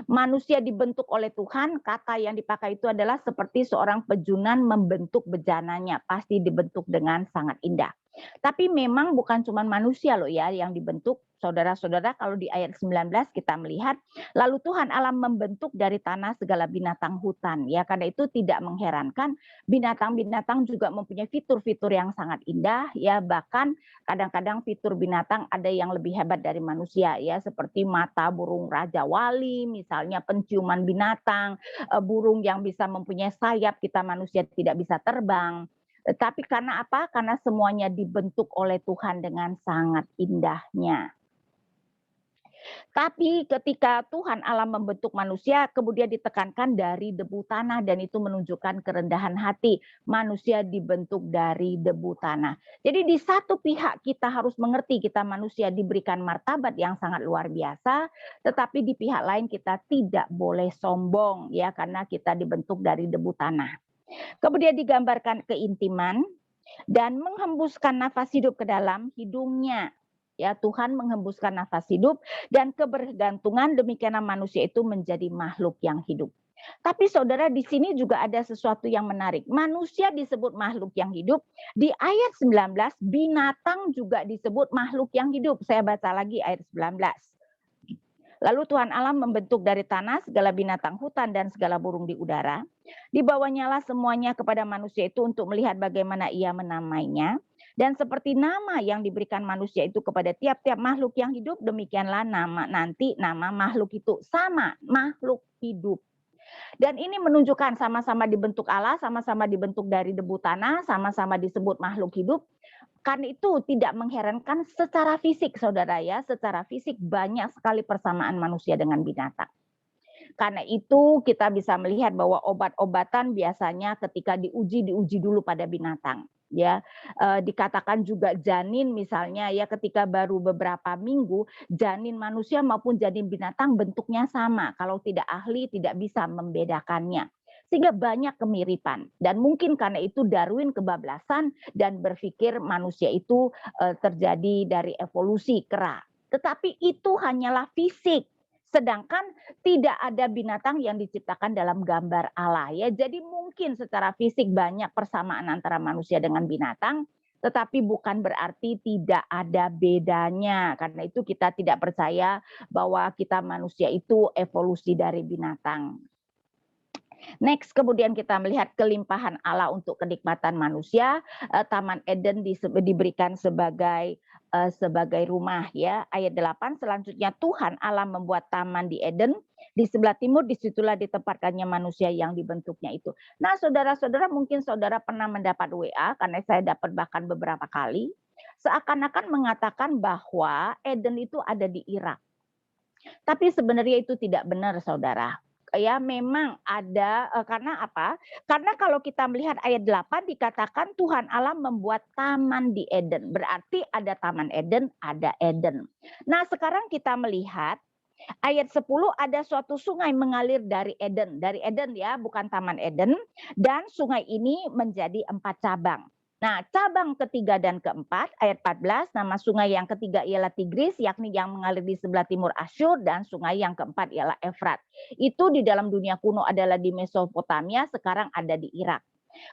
Manusia dibentuk oleh Tuhan, kata yang dipakai itu adalah seperti seorang pejunan membentuk bejananya, pasti dibentuk dengan sangat indah. Tapi memang bukan cuma manusia loh ya yang dibentuk, saudara-saudara. Kalau di ayat 19 kita melihat, lalu Tuhan Allah membentuk dari tanah segala binatang hutan. Ya, karena itu tidak mengherankan binatang-binatang juga mempunyai fitur-fitur yang sangat indah ya, bahkan kadang-kadang fitur binatang ada yang lebih hebat dari manusia ya, seperti mata burung raja wali, misalnya penciuman binatang, burung yang bisa mempunyai sayap, kita manusia tidak bisa terbang. Tapi karena apa? Karena semuanya dibentuk oleh Tuhan dengan sangat indahnya. Tapi ketika Tuhan Allah membentuk manusia, kemudian ditekankan dari debu tanah, dan itu menunjukkan kerendahan hati. Manusia dibentuk dari debu tanah. Jadi di satu pihak kita harus mengerti kita manusia diberikan martabat yang sangat luar biasa, tetapi di pihak lain kita tidak boleh sombong ya, karena kita dibentuk dari debu tanah. Kemudian digambarkan keintiman dan menghembuskan nafas hidup ke dalam hidungnya. Ya, Tuhan menghembuskan nafas hidup dan kebergantungan, demikianlah manusia itu menjadi makhluk yang hidup. Tapi saudara, di sini juga ada sesuatu yang menarik. Manusia disebut makhluk yang hidup. Di ayat 19, binatang juga disebut makhluk yang hidup. Saya baca lagi ayat 19. Lalu Tuhan Allah membentuk dari tanah segala binatang hutan dan segala burung di udara. Dibawanyalah semuanya kepada manusia itu untuk melihat bagaimana ia menamainya. Dan seperti nama yang diberikan manusia itu kepada tiap-tiap makhluk yang hidup, demikianlah nanti nama makhluk itu sama, makhluk hidup. Dan ini menunjukkan sama-sama dibentuk Allah, sama-sama dibentuk dari debu tanah, sama-sama disebut makhluk hidup. Karena itu tidak mengherankan secara fisik, saudara ya, secara fisik banyak sekali persamaan manusia dengan binatang. Karena itu kita bisa melihat bahwa obat-obatan biasanya ketika diuji dulu pada binatang. Ya, dikatakan juga janin misalnya ya, ketika baru beberapa minggu, janin manusia maupun janin binatang bentuknya sama. Kalau tidak ahli tidak bisa membedakannya. Sehingga banyak kemiripan, dan mungkin karena itu Darwin kebablasan dan berpikir manusia itu terjadi dari evolusi kera. Tetapi itu hanyalah fisik. Sedangkan tidak ada binatang yang diciptakan dalam gambar Allah ya. Jadi mungkin secara fisik banyak persamaan antara manusia dengan binatang, tetapi bukan berarti tidak ada bedanya. Karena itu kita tidak percaya bahwa kita manusia itu evolusi dari binatang. Next, kemudian kita melihat kelimpahan Allah untuk kenikmatan manusia. Taman Eden diberikan sebagai rumah ya. Ayat 8, selanjutnya Tuhan Allah membuat taman di Eden. Di sebelah timur, disitulah ditempatkannya manusia yang dibentuknya itu. Nah, saudara-saudara, mungkin saudara pernah mendapat WA, karena saya dapat bahkan beberapa kali. Seakan-akan mengatakan bahwa Eden itu ada di Irak. Tapi sebenarnya itu tidak benar, saudara. Ya, memang ada, karena apa? Karena kalau kita melihat ayat 8 dikatakan Tuhan Allah membuat taman di Eden. Berarti ada taman Eden, ada Eden. Nah, sekarang kita melihat ayat 10, ada suatu sungai mengalir dari Eden. Dari Eden ya, bukan taman Eden. Dan sungai ini menjadi 4 cabang. Nah, cabang ketiga dan keempat, ayat 14, nama sungai yang ketiga ialah Tigris, yakni yang mengalir di sebelah timur Asyur, dan sungai yang keempat ialah Efrat. Itu di dalam dunia kuno adalah di Mesopotamia, sekarang ada di Irak.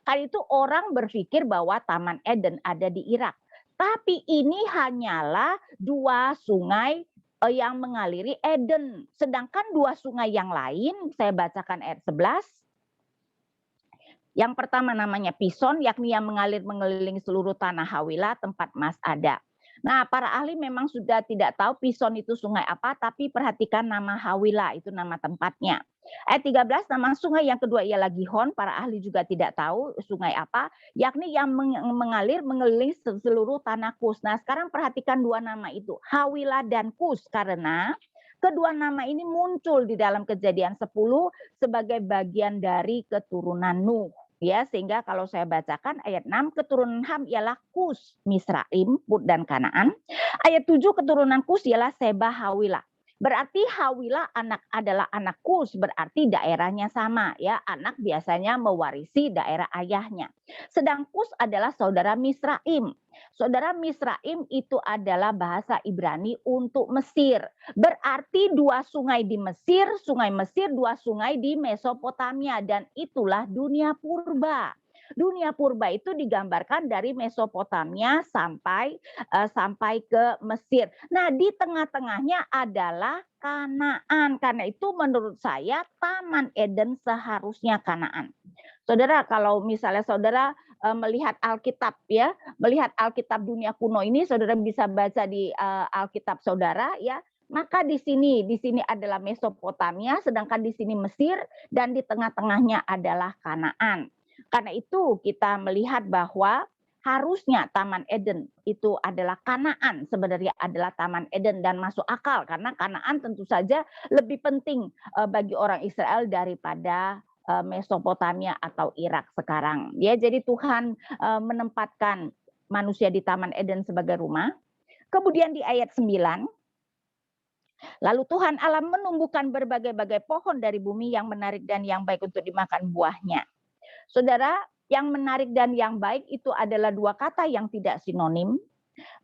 Kali itu orang berpikir bahwa Taman Eden ada di Irak. Tapi ini hanyalah 2 sungai yang mengaliri Eden. Sedangkan 2 sungai yang lain, saya bacakan ayat 11. Yang pertama namanya Pison, yakni yang mengalir mengelilingi seluruh tanah Hawilah, tempat Mas ada. Nah, para ahli memang sudah tidak tahu Pison itu sungai apa, tapi perhatikan nama Hawilah, itu nama tempatnya. Ayat 13, nama sungai yang kedua ialah Gihon, para ahli juga tidak tahu sungai apa, yakni yang mengalir mengelilingi seluruh tanah Kus. Nah, sekarang perhatikan 2 nama itu, Hawilah dan Kus, karena kedua nama ini muncul di dalam Kejadian 10 sebagai bagian dari keturunan Nuh. Ya, sehingga kalau saya bacakan ayat 6, keturunan Ham ialah Kus, Misraim, Put dan Kanaan. Ayat 7, keturunan Kus ialah Seba, Hawila. Berarti Hawila adalah anak Kus, berarti daerahnya sama ya. Anak biasanya mewarisi daerah ayahnya. Sedang Kus adalah saudara Misraim. Saudara Misraim itu adalah bahasa Ibrani untuk Mesir. Berarti dua sungai di Mesir, dua sungai di Mesopotamia, dan itulah dunia purba. Dunia purba itu digambarkan dari Mesopotamia sampai ke Mesir. Nah, di tengah-tengahnya adalah Kanaan. Karena itu menurut saya Taman Eden seharusnya Kanaan. Saudara, kalau misalnya saudara melihat Alkitab ya, melihat Alkitab dunia kuno ini, saudara bisa baca di Alkitab saudara ya. Maka di sini adalah Mesopotamia, sedangkan di sini Mesir, dan di tengah-tengahnya adalah Kanaan. Karena itu kita melihat bahwa harusnya Taman Eden itu adalah Kanaan, sebenarnya adalah Taman Eden, dan masuk akal karena Kanaan tentu saja lebih penting bagi orang Israel daripada Mesopotamia atau Irak sekarang. Ya, jadi Tuhan menempatkan manusia di Taman Eden sebagai rumah. Kemudian di ayat 9, lalu Tuhan Allah menumbuhkan berbagai-bagai pohon dari bumi yang menarik dan yang baik untuk dimakan buahnya. Saudara, yang menarik dan yang baik itu adalah dua kata yang tidak sinonim.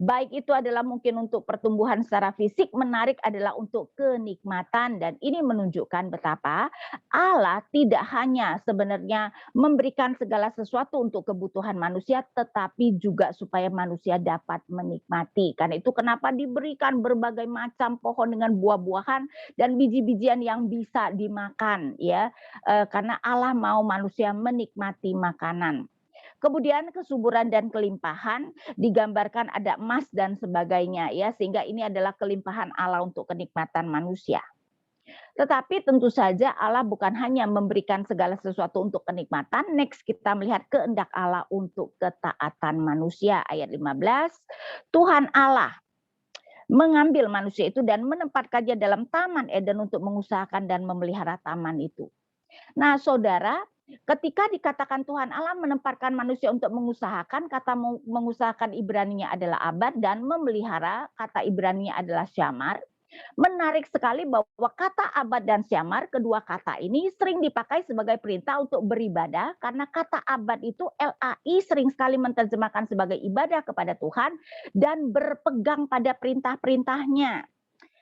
Baik itu adalah mungkin untuk pertumbuhan secara fisik, menarik adalah untuk kenikmatan, dan ini menunjukkan betapa Allah tidak hanya sebenarnya memberikan segala sesuatu untuk kebutuhan manusia, tetapi juga supaya manusia dapat menikmati. Karena itu kenapa diberikan berbagai macam pohon dengan buah-buahan dan biji-bijian yang bisa dimakan ya. Karena Allah mau manusia menikmati makanan. Kemudian kesuburan dan kelimpahan digambarkan ada emas dan sebagainya ya, sehingga ini adalah kelimpahan Allah untuk kenikmatan manusia. Tetapi tentu saja Allah bukan hanya memberikan segala sesuatu untuk kenikmatan. Next kita melihat kehendak Allah untuk ketaatan manusia. Ayat 15, Tuhan Allah mengambil manusia itu dan menempatkannya dalam Taman Eden untuk mengusahakan dan memelihara taman itu. Nah, saudara, ketika dikatakan Tuhan Allah menempatkan manusia untuk mengusahakan, kata mengusahakan Ibraninya adalah abad, dan memelihara, kata Ibraninya adalah syamar. Menarik sekali bahwa kata abad dan syamar, kedua kata ini sering dipakai sebagai perintah untuk beribadah, karena kata abad itu LAI sering sekali menerjemahkan sebagai ibadah kepada Tuhan dan berpegang pada perintah-perintahnya.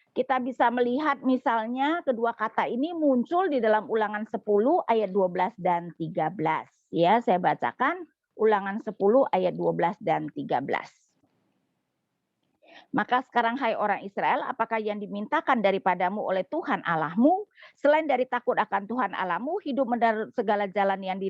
Kita bisa melihat misalnya kedua kata ini muncul di dalam Ulangan 10 ayat 12 dan 13. Ya, saya bacakan Ulangan 10 ayat 12 dan 13. Maka sekarang hai orang Israel, apakah yang dimintakan daripadamu oleh Tuhan Allahmu, selain dari takut akan Tuhan Allahmu, hidup menurut segala jalan yang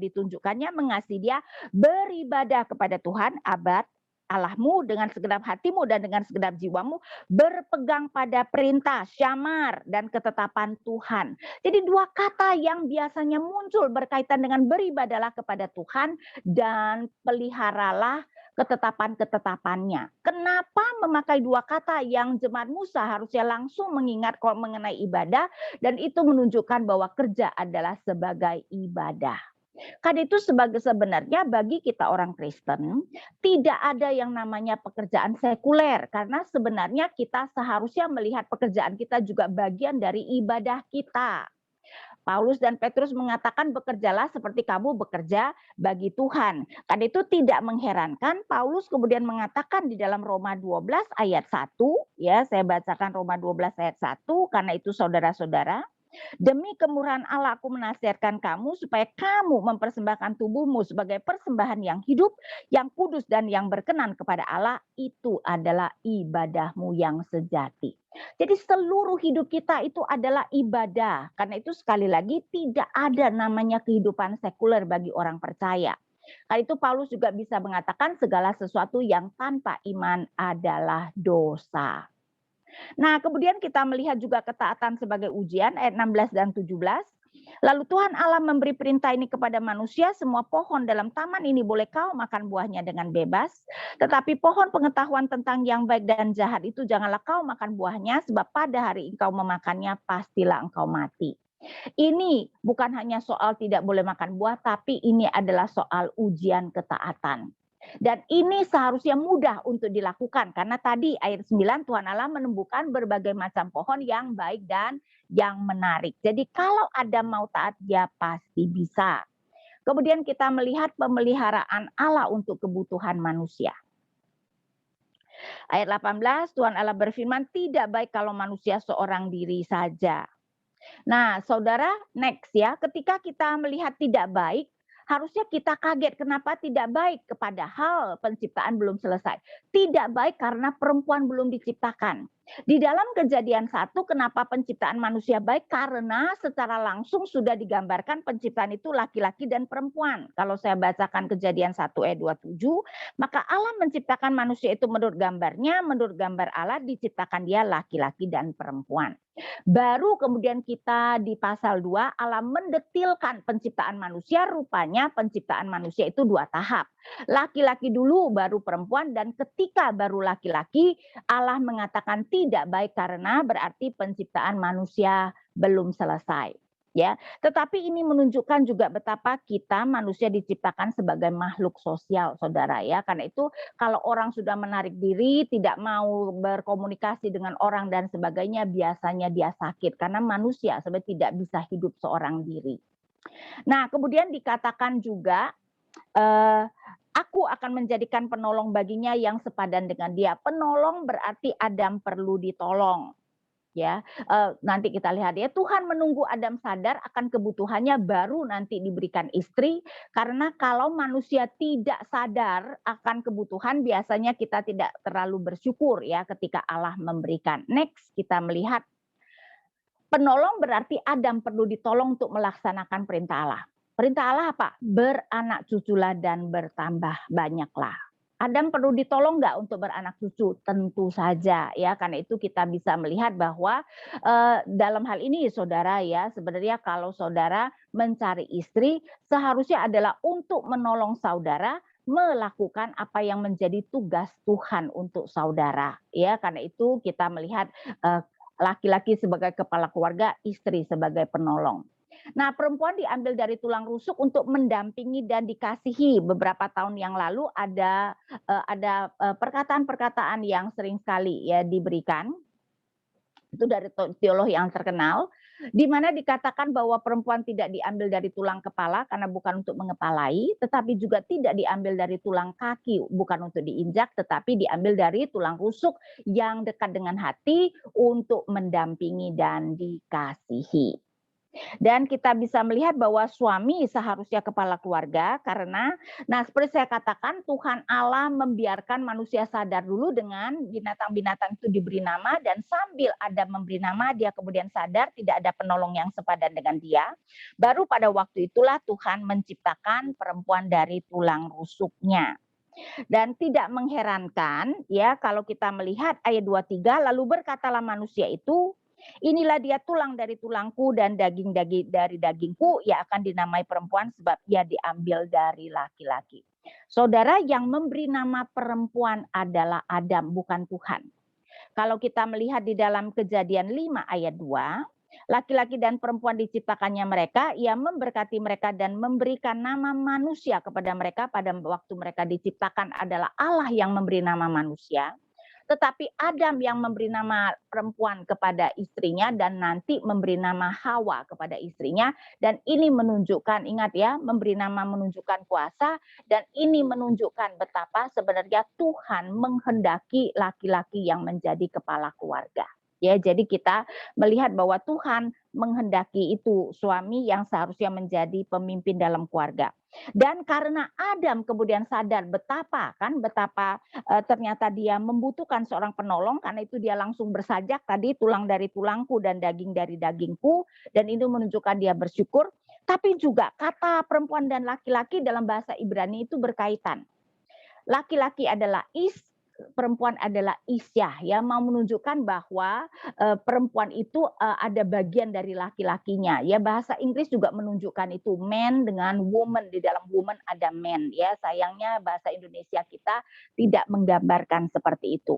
ditunjukkannya, mengasihi Dia, beribadah kepada Tuhan abad Allahmu dengan segenap hatimu dan dengan segenap jiwamu, berpegang pada perintah, syamar, dan ketetapan Tuhan. Jadi dua kata yang biasanya muncul berkaitan dengan beribadalah kepada Tuhan dan peliharalah ketetapan-ketetapannya. Kenapa memakai dua kata yang jemaat Musa harusnya langsung mengingat mengenai ibadah, dan itu menunjukkan bahwa kerja adalah sebagai ibadah. Karena itu sebenarnya bagi kita orang Kristen tidak ada yang namanya pekerjaan sekuler, karena sebenarnya kita seharusnya melihat pekerjaan kita juga bagian dari ibadah kita. Paulus dan Petrus mengatakan bekerjalah seperti kamu bekerja bagi Tuhan. Karena itu tidak mengherankan Paulus kemudian mengatakan di dalam Roma 12 ayat 1, ya saya bacakan Roma 12 ayat 1, karena itu saudara-saudara, demi kemurahan Allah aku menasihatkan kamu supaya kamu mempersembahkan tubuhmu sebagai persembahan yang hidup, yang kudus dan yang berkenan kepada Allah, itu adalah ibadahmu yang sejati. Jadi seluruh hidup kita itu adalah ibadah. Karena itu sekali lagi tidak ada namanya kehidupan sekuler bagi orang percaya. Karena itu Paulus juga bisa mengatakan segala sesuatu yang tanpa iman adalah dosa. Nah, kemudian kita melihat juga ketaatan sebagai ujian, ayat 16 dan 17. Lalu Tuhan Allah memberi perintah ini kepada manusia, semua pohon dalam taman ini boleh kau makan buahnya dengan bebas. Tetapi pohon pengetahuan tentang yang baik dan jahat itu janganlah kau makan buahnya, sebab pada hari engkau memakannya pastilah engkau mati. Ini bukan hanya soal tidak boleh makan buah, tapi ini adalah soal ujian ketaatan. Dan ini seharusnya mudah untuk dilakukan karena tadi ayat 9 Tuhan Allah menumbuhkan berbagai macam pohon yang baik dan yang menarik. Jadi kalau Adam mau taat, dia pasti bisa. Kemudian kita melihat pemeliharaan Allah untuk kebutuhan manusia. Ayat 18 Tuhan Allah berfirman, tidak baik kalau manusia seorang diri saja. Nah, saudara, next ya, ketika kita melihat tidak baik, harusnya kita kaget kenapa tidak baik, padahal penciptaan belum selesai. Tidak baik karena perempuan belum diciptakan. Di dalam Kejadian 1, kenapa penciptaan manusia baik? Karena secara langsung sudah digambarkan penciptaan itu laki-laki dan perempuan. Kalau saya bacakan Kejadian 1 ayat 27, maka Allah menciptakan manusia itu menurut gambarnya, menurut gambar Allah diciptakan dia laki-laki dan perempuan. Baru kemudian kita di pasal 2 Allah mendetilkan penciptaan manusia, rupanya penciptaan manusia itu 2 tahap. Laki-laki dulu baru perempuan, dan ketika baru laki-laki Allah mengatakan tidak baik karena berarti penciptaan manusia belum selesai. Ya, tetapi ini menunjukkan juga betapa kita manusia diciptakan sebagai makhluk sosial, saudara ya. Karena itu kalau orang sudah menarik diri, tidak mau berkomunikasi dengan orang dan sebagainya, biasanya dia sakit karena manusia sebenarnya tidak bisa hidup seorang diri. Nah, kemudian dikatakan juga aku akan menjadikan penolong baginya yang sepadan dengan dia. Penolong berarti Adam perlu ditolong. Ya, nanti kita lihat ya, Tuhan menunggu Adam sadar akan kebutuhannya baru nanti diberikan istri, karena kalau manusia tidak sadar akan kebutuhan biasanya kita tidak terlalu bersyukur ya ketika Allah memberikan. Next kita melihat penolong berarti Adam perlu ditolong untuk melaksanakan perintah Allah. Perintah Allah apa? Beranak cuculah dan bertambah banyaklah. Adam perlu ditolong nggak untuk beranak cucu? Tentu saja ya, karena itu kita bisa melihat bahwa dalam hal ini saudara ya, sebenarnya kalau saudara mencari istri seharusnya adalah untuk menolong saudara melakukan apa yang menjadi tugas Tuhan untuk saudara ya, karena itu kita melihat laki-laki sebagai kepala keluarga, istri sebagai penolong. Nah, perempuan diambil dari tulang rusuk untuk mendampingi dan dikasihi. Beberapa tahun yang lalu ada perkataan-perkataan yang sering sekali ya diberikan. Itu dari teolog yang terkenal, di mana dikatakan bahwa perempuan tidak diambil dari tulang kepala karena bukan untuk mengepalai, tetapi juga tidak diambil dari tulang kaki, bukan untuk diinjak, tetapi diambil dari tulang rusuk yang dekat dengan hati untuk mendampingi dan dikasihi. Dan kita bisa melihat bahwa suami seharusnya kepala keluarga karena, nah seperti saya katakan, Tuhan Allah membiarkan manusia sadar dulu dengan binatang-binatang itu diberi nama, dan sambil Adam memberi nama, dia kemudian sadar tidak ada penolong yang sepadan dengan dia. Baru pada waktu itulah Tuhan menciptakan perempuan dari tulang rusuknya. Dan tidak mengherankan ya kalau kita melihat ayat 23, lalu berkatalah manusia itu, inilah dia tulang dari tulangku dan daging-daging dari dagingku, ia akan dinamai perempuan sebab ia diambil dari laki-laki. Saudara, yang memberi nama perempuan adalah Adam, bukan Tuhan. Kalau kita melihat di dalam Kejadian 5 ayat 2, laki-laki dan perempuan diciptakannya mereka, ia memberkati mereka dan memberikan nama manusia kepada mereka. Pada waktu mereka diciptakan adalah Allah yang memberi nama manusia. Tetapi Adam yang memberi nama perempuan kepada istrinya dan nanti memberi nama Hawa kepada istrinya. Dan ini menunjukkan, ingat ya, memberi nama menunjukkan kuasa, dan ini menunjukkan betapa sebenarnya Tuhan menghendaki laki-laki yang menjadi kepala keluarga. Ya, jadi kita melihat bahwa Tuhan menghendaki itu suami yang seharusnya menjadi pemimpin dalam keluarga. Dan karena Adam kemudian sadar betapa ternyata dia membutuhkan seorang penolong, karena itu dia langsung bersajak tadi, tulang dari tulangku dan daging dari dagingku, dan itu menunjukkan dia bersyukur. Tapi juga kata perempuan dan laki-laki dalam bahasa Ibrani itu berkaitan. Laki-laki adalah perempuan adalah isyah, ya, mau menunjukkan bahwa perempuan itu ada bagian dari laki-lakinya. Ya, bahasa Inggris juga menunjukkan itu, man dengan woman, di dalam woman ada man. Ya, sayangnya bahasa Indonesia kita tidak menggambarkan seperti itu.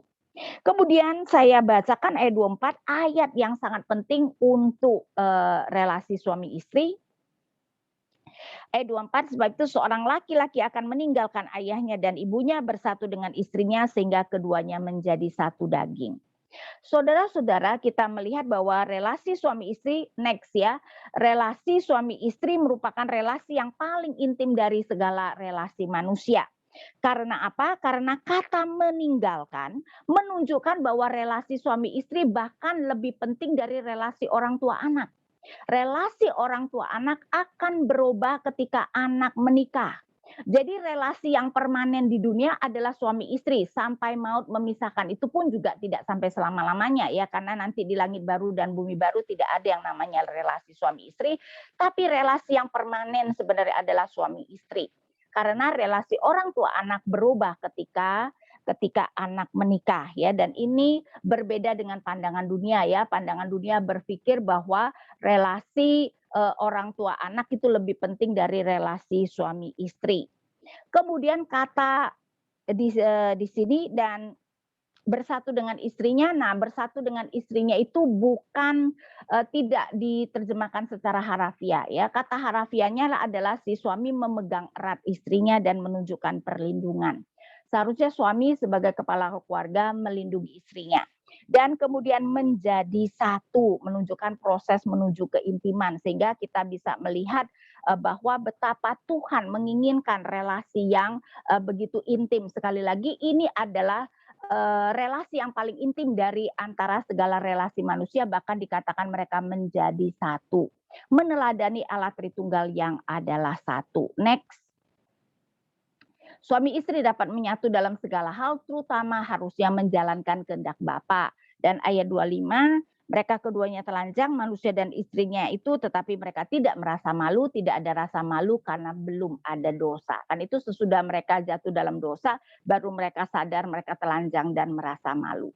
Kemudian saya bacakan ayat 24, ayat yang sangat penting untuk relasi suami istri. Ayat 24, sebab itu seorang laki-laki akan meninggalkan ayahnya dan ibunya, bersatu dengan istrinya sehingga keduanya menjadi satu daging. Saudara-saudara, kita melihat bahwa relasi suami istri, next ya, relasi suami istri merupakan relasi yang paling intim dari segala relasi manusia. Karena apa? Karena kata meninggalkan menunjukkan bahwa relasi suami istri bahkan lebih penting dari relasi orang tua anak. Relasi orang tua anak akan berubah ketika anak menikah. Jadi relasi yang permanen di dunia adalah suami istri sampai maut memisahkan. Itu pun juga tidak sampai selama-lamanya ya, karena nanti di langit baru dan bumi baru tidak ada yang namanya relasi suami istri, tapi relasi yang permanen sebenarnya adalah suami istri. Karena relasi orang tua anak berubah ketika anak menikah ya, dan ini berbeda dengan pandangan dunia ya. Pandangan dunia berpikir bahwa relasi orang tua anak itu lebih penting dari relasi suami istri. Kemudian kata di sini dan bersatu dengan istrinya. Nah, bersatu dengan istrinya itu bukan tidak diterjemahkan secara harafiah ya. Kata harafiahnya adalah si suami memegang erat istrinya dan menunjukkan perlindungan. Seharusnya suami sebagai kepala keluarga melindungi istrinya. Dan kemudian menjadi satu, menunjukkan proses menuju keintiman. Sehingga kita bisa melihat bahwa betapa Tuhan menginginkan relasi yang begitu intim. Sekali lagi, ini adalah relasi yang paling intim dari antara segala relasi manusia, bahkan dikatakan mereka menjadi satu. Meneladani Allah Tritunggal yang adalah satu. Next. Suami istri dapat menyatu dalam segala hal, terutama harusnya menjalankan kehendak Bapa. Dan ayat 25, mereka keduanya telanjang, manusia dan istrinya itu, tetapi mereka tidak merasa malu, tidak ada rasa malu karena belum ada dosa. Kan itu sesudah mereka jatuh dalam dosa, baru mereka sadar mereka telanjang dan merasa malu.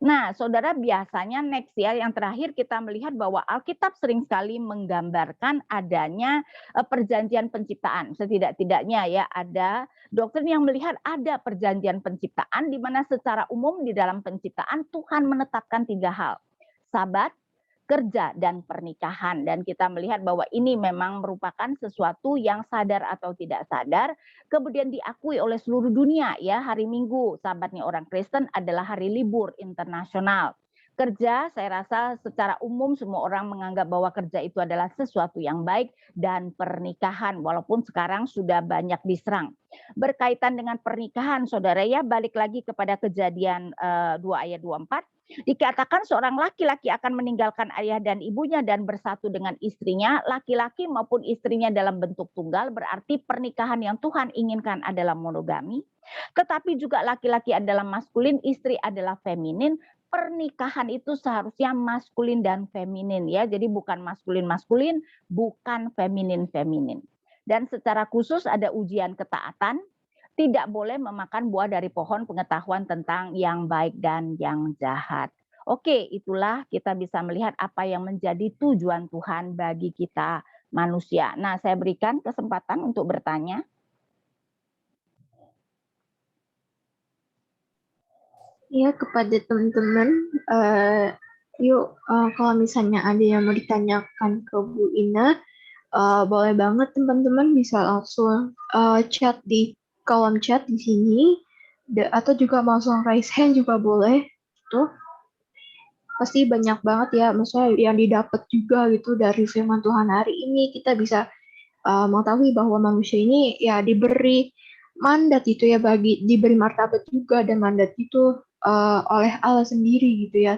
Nah, saudara, biasanya next ya, yang terakhir kita melihat bahwa Alkitab sering sekali menggambarkan adanya perjanjian penciptaan. Setidak-tidaknya ya, ada doktrin yang melihat ada perjanjian penciptaan di mana secara umum di dalam penciptaan Tuhan menetapkan 3 hal. Sabat, kerja, dan pernikahan. Dan kita melihat bahwa ini memang merupakan sesuatu yang sadar atau tidak sadar, kemudian diakui oleh seluruh dunia ya. Hari Minggu, sahabatnya orang Kristen, adalah hari libur internasional. Kerja, saya rasa secara umum semua orang menganggap bahwa kerja itu adalah sesuatu yang baik, dan pernikahan, walaupun sekarang sudah banyak diserang. Berkaitan dengan pernikahan, saudara ya, balik lagi kepada Kejadian 2 ayat 24, dikatakan seorang laki-laki akan meninggalkan ayah dan ibunya dan bersatu dengan istrinya, laki-laki maupun istrinya dalam bentuk tunggal, berarti pernikahan yang Tuhan inginkan adalah monogami. Tetapi juga laki-laki adalah maskulin, istri adalah feminin. Pernikahan itu seharusnya maskulin dan feminin ya. Jadi bukan maskulin-maskulin, bukan feminin-feminin. Dan secara khusus ada ujian ketaatan. Tidak boleh memakan buah dari pohon pengetahuan tentang yang baik dan yang jahat. Oke, itulah kita bisa melihat apa yang menjadi tujuan Tuhan bagi kita manusia. Nah, saya berikan kesempatan untuk bertanya. Ya, kepada teman-teman, yuk kalau misalnya ada yang mau ditanyakan ke Bu Ina, boleh banget teman-teman bisa langsung chat di kolom chat di sini, atau juga langsung raise hand juga boleh. Tuh, pasti banyak banget ya, maksudnya yang didapat juga gitu dari firman Tuhan hari ini. Kita bisa mengetahui bahwa manusia ini ya diberi mandat itu ya, diberi martabat juga, dan mandat itu oleh Allah sendiri gitu ya.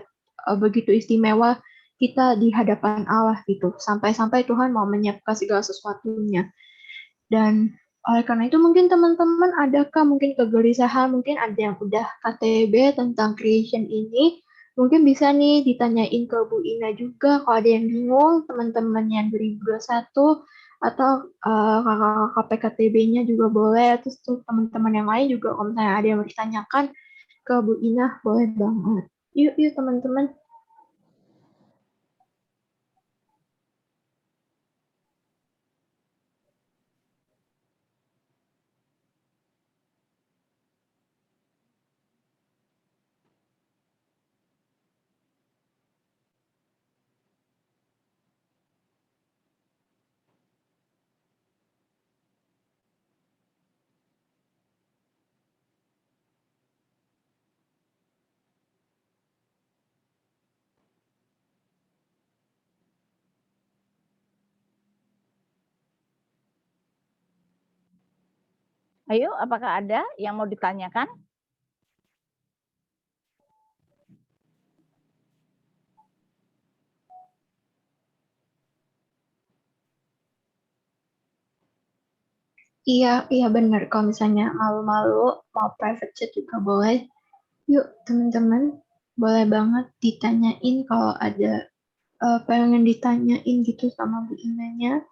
Begitu istimewa kita di hadapan Allah gitu, sampai-sampai Tuhan mau menyiapkan segala sesuatunya. Dan oleh karena itu mungkin teman-teman adakah mungkin kegelisahan, mungkin ada yang udah KTB tentang creation ini, mungkin bisa nih ditanyain ke Bu Ina juga kalau ada yang bingung, teman-teman yang 2021 atau kakak-kakak PKTB-nya juga boleh, terus tuh teman-teman yang lain juga kalau misalnya ada yang mau ditanyakan ke Bu Ina boleh banget. Yuk teman-teman. Ayo, apakah ada yang mau ditanyakan? Iya, iya benar. Kalau misalnya malu-malu, mau private chat juga boleh. Yuk, teman-teman, boleh banget ditanyain kalau ada pengen ditanyain gitu sama Bu Inanya.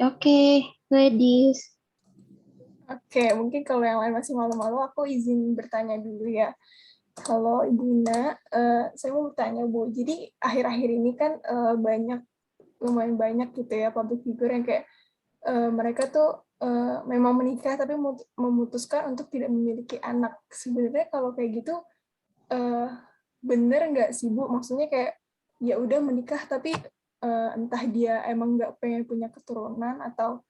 Oke, ladies. Oke, mungkin kalau yang lain masih malu-malu, aku izin bertanya dulu ya. Kalau Ibu Ina, saya mau bertanya Bu, jadi akhir-akhir ini kan lumayan banyak gitu ya public figure yang kayak mereka tuh memang menikah tapi memutuskan untuk tidak memiliki anak. Sebenarnya kalau kayak gitu bener nggak sih Bu? Maksudnya kayak ya udah menikah tapi entah dia emang nggak pengen punya keturunan atau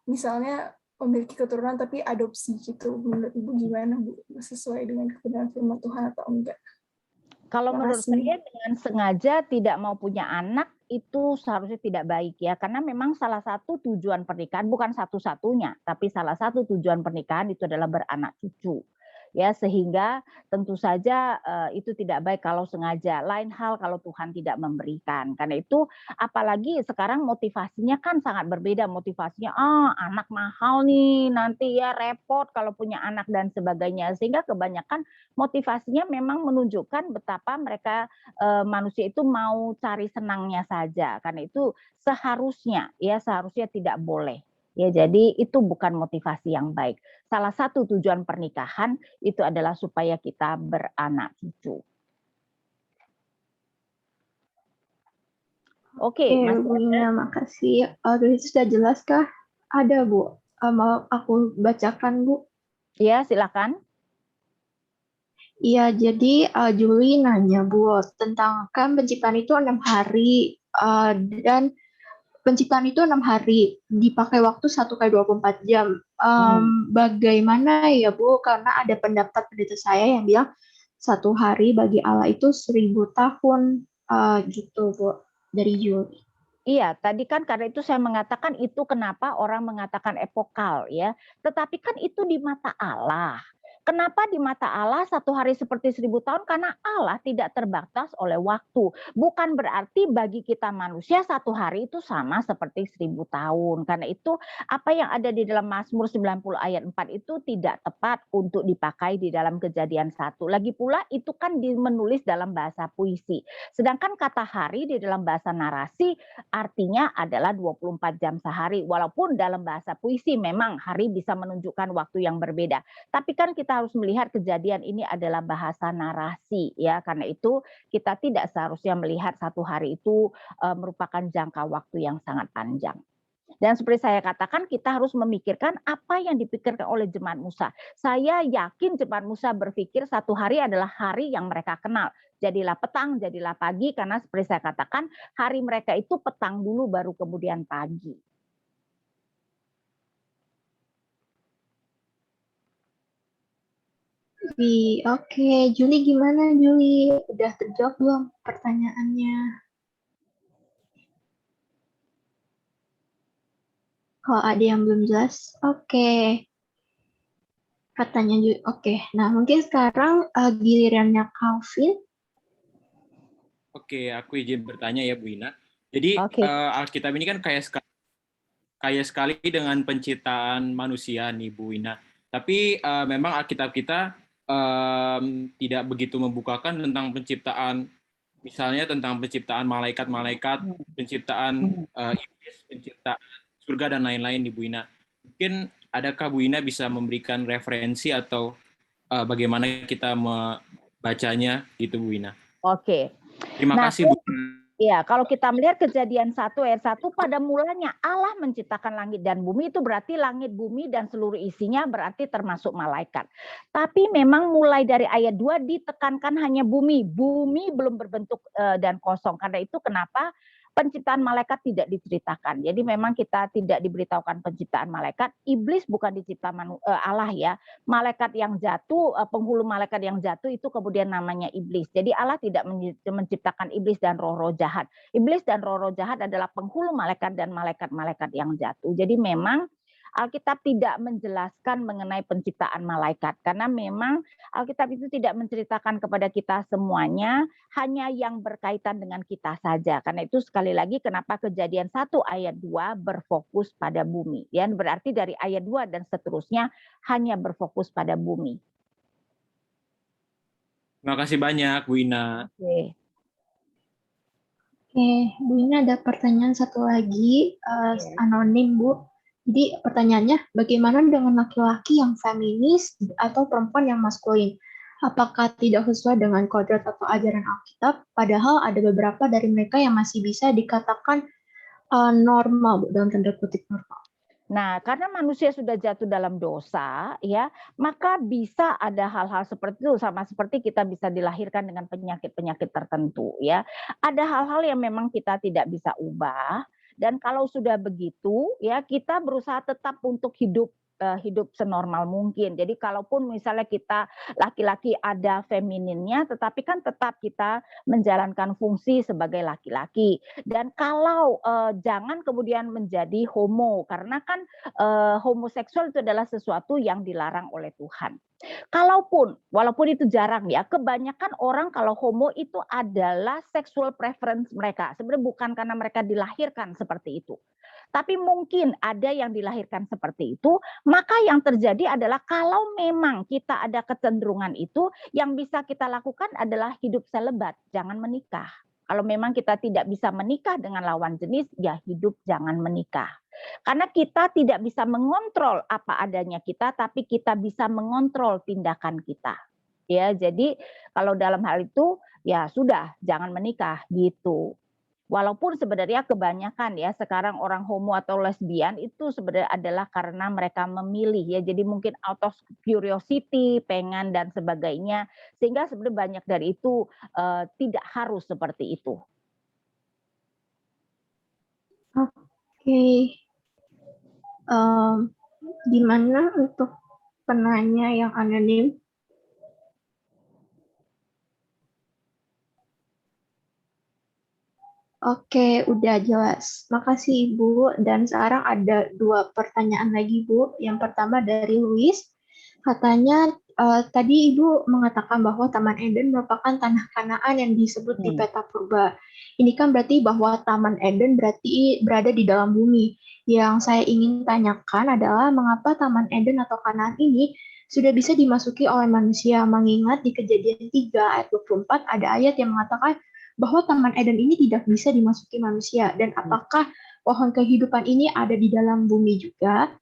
misalnya memiliki keturunan tapi adopsi gitu. Menurut Ibu gimana Bu? Sesuai dengan kebenaran firman Tuhan atau enggak? Kalau menurut Makasih. saya dengan sengaja tidak mau punya anak itu seharusnya tidak baik ya, karena memang salah satu tujuan pernikahan bukan satu-satunya, tapi salah satu tujuan pernikahan itu adalah beranak cucu. Ya, sehingga tentu saja itu tidak baik kalau sengaja. Lain hal kalau Tuhan tidak memberikan. Karena itu apalagi sekarang motivasinya kan sangat berbeda. Motivasinya anak mahal nih, nanti ya repot kalau punya anak dan sebagainya. Sehingga kebanyakan motivasinya memang menunjukkan betapa mereka manusia itu mau cari senangnya saja. Karena itu seharusnya tidak boleh. Ya, jadi itu bukan motivasi yang baik. Salah satu tujuan pernikahan itu adalah supaya kita beranak cucu. Oke, Bu Ina, makasih. Itu sudah jelas kah? Ada Bu. Mau aku bacakan Bu? Ya, silakan. Iya, jadi Juli nanya Bu tentang kan penciptaan itu 6 hari dan penciptaan itu 6 hari dipakai waktu 1 kali 24 jam. Bagaimana ya Bu? Karena ada pendapat pendeta saya yang bilang 1 hari bagi Allah itu 1000 tahun gitu Bu dari Juli. Iya, tadi kan karena itu saya mengatakan itu kenapa orang mengatakan epokal ya. Tetapi kan itu di mata Allah. Kenapa di mata Allah 1 hari seperti 1000 tahun? Karena Allah tidak terbatas oleh waktu. Bukan berarti bagi kita manusia 1 hari itu sama seperti 1000 tahun. Karena itu apa yang ada di dalam Mazmur 90 ayat 4 itu tidak tepat untuk dipakai di dalam Kejadian 1. Lagi pula itu kan menulis dalam bahasa puisi. Sedangkan kata hari di dalam bahasa narasi artinya adalah 24 jam sehari. Walaupun dalam bahasa puisi memang hari bisa menunjukkan waktu yang berbeda. Tapi kan kita harus melihat kejadian ini adalah bahasa narasi ya. Karena itu kita tidak seharusnya melihat 1 hari itu merupakan jangka waktu yang sangat panjang. Dan seperti saya katakan kita harus memikirkan apa yang dipikirkan oleh jemaat Musa. Saya yakin jemaat Musa berpikir 1 hari adalah hari yang mereka kenal. Jadilah petang, jadilah pagi, karena seperti saya katakan hari mereka itu petang dulu baru kemudian pagi. Oke, Juli gimana Juli? Udah terjawab belum pertanyaannya? Kalau ada yang belum jelas, oke. Katanya Juli, oke. Nah, mungkin sekarang gilirannya Calvin. Oke, aku izin bertanya ya Bu Ina. Jadi Alkitab ini kan kaya sekali dengan penciptaan manusia nih Bu Ina. Tapi memang Alkitab kita tidak begitu membukakan tentang penciptaan, misalnya tentang penciptaan malaikat-malaikat, penciptaan iblis, penciptaan surga dan lain-lain nih Bu Ina. Mungkin adakah Bu Ina bisa memberikan referensi atau bagaimana kita membacanya gitu Bu Ina? Oke. Terima kasih Bu. Ya, kalau kita melihat Kejadian 1 ayat 1, pada mulanya Allah menciptakan langit dan bumi, itu berarti langit, bumi, dan seluruh isinya berarti termasuk malaikat. Tapi memang mulai dari ayat 2 ditekankan hanya bumi. Bumi belum berbentuk dan kosong. Karena itu kenapa Penciptaan malaikat tidak diceritakan. Jadi memang kita tidak diberitahukan penciptaan malaikat. Iblis bukan diciptakan Allah ya. Malaikat yang jatuh, penghulu malaikat yang jatuh itu kemudian namanya iblis. Jadi Allah tidak menciptakan iblis dan roh-roh jahat. Iblis dan roh-roh jahat adalah penghulu malaikat dan malaikat-malaikat yang jatuh. Jadi memang Alkitab tidak menjelaskan mengenai penciptaan malaikat karena memang Alkitab itu tidak menceritakan kepada kita semuanya, hanya yang berkaitan dengan kita saja. Karena itu sekali lagi kenapa Kejadian 1 ayat 2 berfokus pada bumi. Ya, berarti dari ayat 2 dan seterusnya hanya berfokus pada bumi. Terima kasih banyak Bu Ina. Oke. Oke, Bu Ina ada pertanyaan satu lagi, anonim Bu. Jadi pertanyaannya, bagaimana dengan laki-laki yang feminis atau perempuan yang maskulin? Apakah tidak sesuai dengan kodrat atau ajaran Alkitab? Padahal ada beberapa dari mereka yang masih bisa dikatakan normal, Bu, dalam tanda kutip normal. Nah, karena manusia sudah jatuh dalam dosa, ya, maka bisa ada hal-hal seperti itu, sama seperti kita bisa dilahirkan dengan penyakit-penyakit tertentu, ya. Ada hal-hal yang memang kita tidak bisa ubah, dan kalau sudah begitu, ya, kita berusaha tetap untuk hidup senormal mungkin. Jadi kalaupun misalnya kita laki-laki ada femininnya, tetapi kan tetap kita menjalankan fungsi sebagai laki-laki. Dan kalau jangan kemudian menjadi homo, karena kan homoseksual itu adalah sesuatu yang dilarang oleh Tuhan. Walaupun itu jarang ya, kebanyakan orang kalau homo itu adalah sexual preference mereka. Sebenarnya bukan karena mereka dilahirkan seperti itu. Tapi mungkin ada yang dilahirkan seperti itu, maka yang terjadi adalah kalau memang kita ada kecenderungan itu, yang bisa kita lakukan adalah hidup selebat, jangan menikah. Kalau memang kita tidak bisa menikah dengan lawan jenis, ya hidup jangan menikah. Karena kita tidak bisa mengontrol apa adanya kita, tapi kita bisa mengontrol tindakan kita. Ya, jadi kalau dalam hal itu, ya sudah, jangan menikah gitu. Walaupun sebenarnya kebanyakan ya sekarang orang homo atau lesbian itu sebenarnya adalah karena mereka memilih ya. Jadi mungkin out of curiosity, pengen dan sebagainya. Sehingga sebenarnya banyak dari itu tidak harus seperti itu. Oke. Gimana untuk penanya yang anonim? Oke, udah jelas. Makasih Ibu. Dan sekarang ada 2 pertanyaan lagi Bu. Yang pertama dari Luis. Katanya tadi Ibu mengatakan bahwa Taman Eden merupakan tanah Kanaan yang disebut di peta purba. Ini kan berarti bahwa Taman Eden berarti berada di dalam bumi. Yang saya ingin tanyakan adalah mengapa Taman Eden atau Kanaan ini sudah bisa dimasuki oleh manusia, mengingat di Kejadian 3 ayat 24 ada ayat yang mengatakan bahwa Taman Eden ini tidak bisa dimasuki manusia, dan apakah pohon kehidupan ini ada di dalam bumi juga?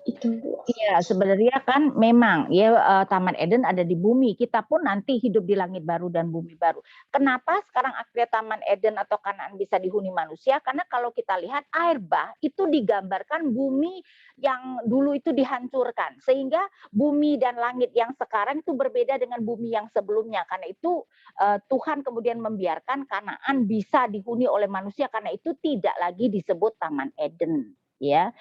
Itu. Iya, sebenarnya kan memang ya Taman Eden ada di bumi. Kita pun nanti hidup di langit baru dan bumi baru. Kenapa sekarang akhirnya Taman Eden atau Kanaan bisa dihuni manusia? Karena kalau kita lihat air bah itu digambarkan bumi yang dulu itu dihancurkan. Sehingga bumi dan langit yang sekarang itu berbeda dengan bumi yang sebelumnya. Karena itu Tuhan kemudian membiarkan Kanaan bisa dihuni oleh manusia. Karena itu tidak lagi disebut Taman Eden. Ya,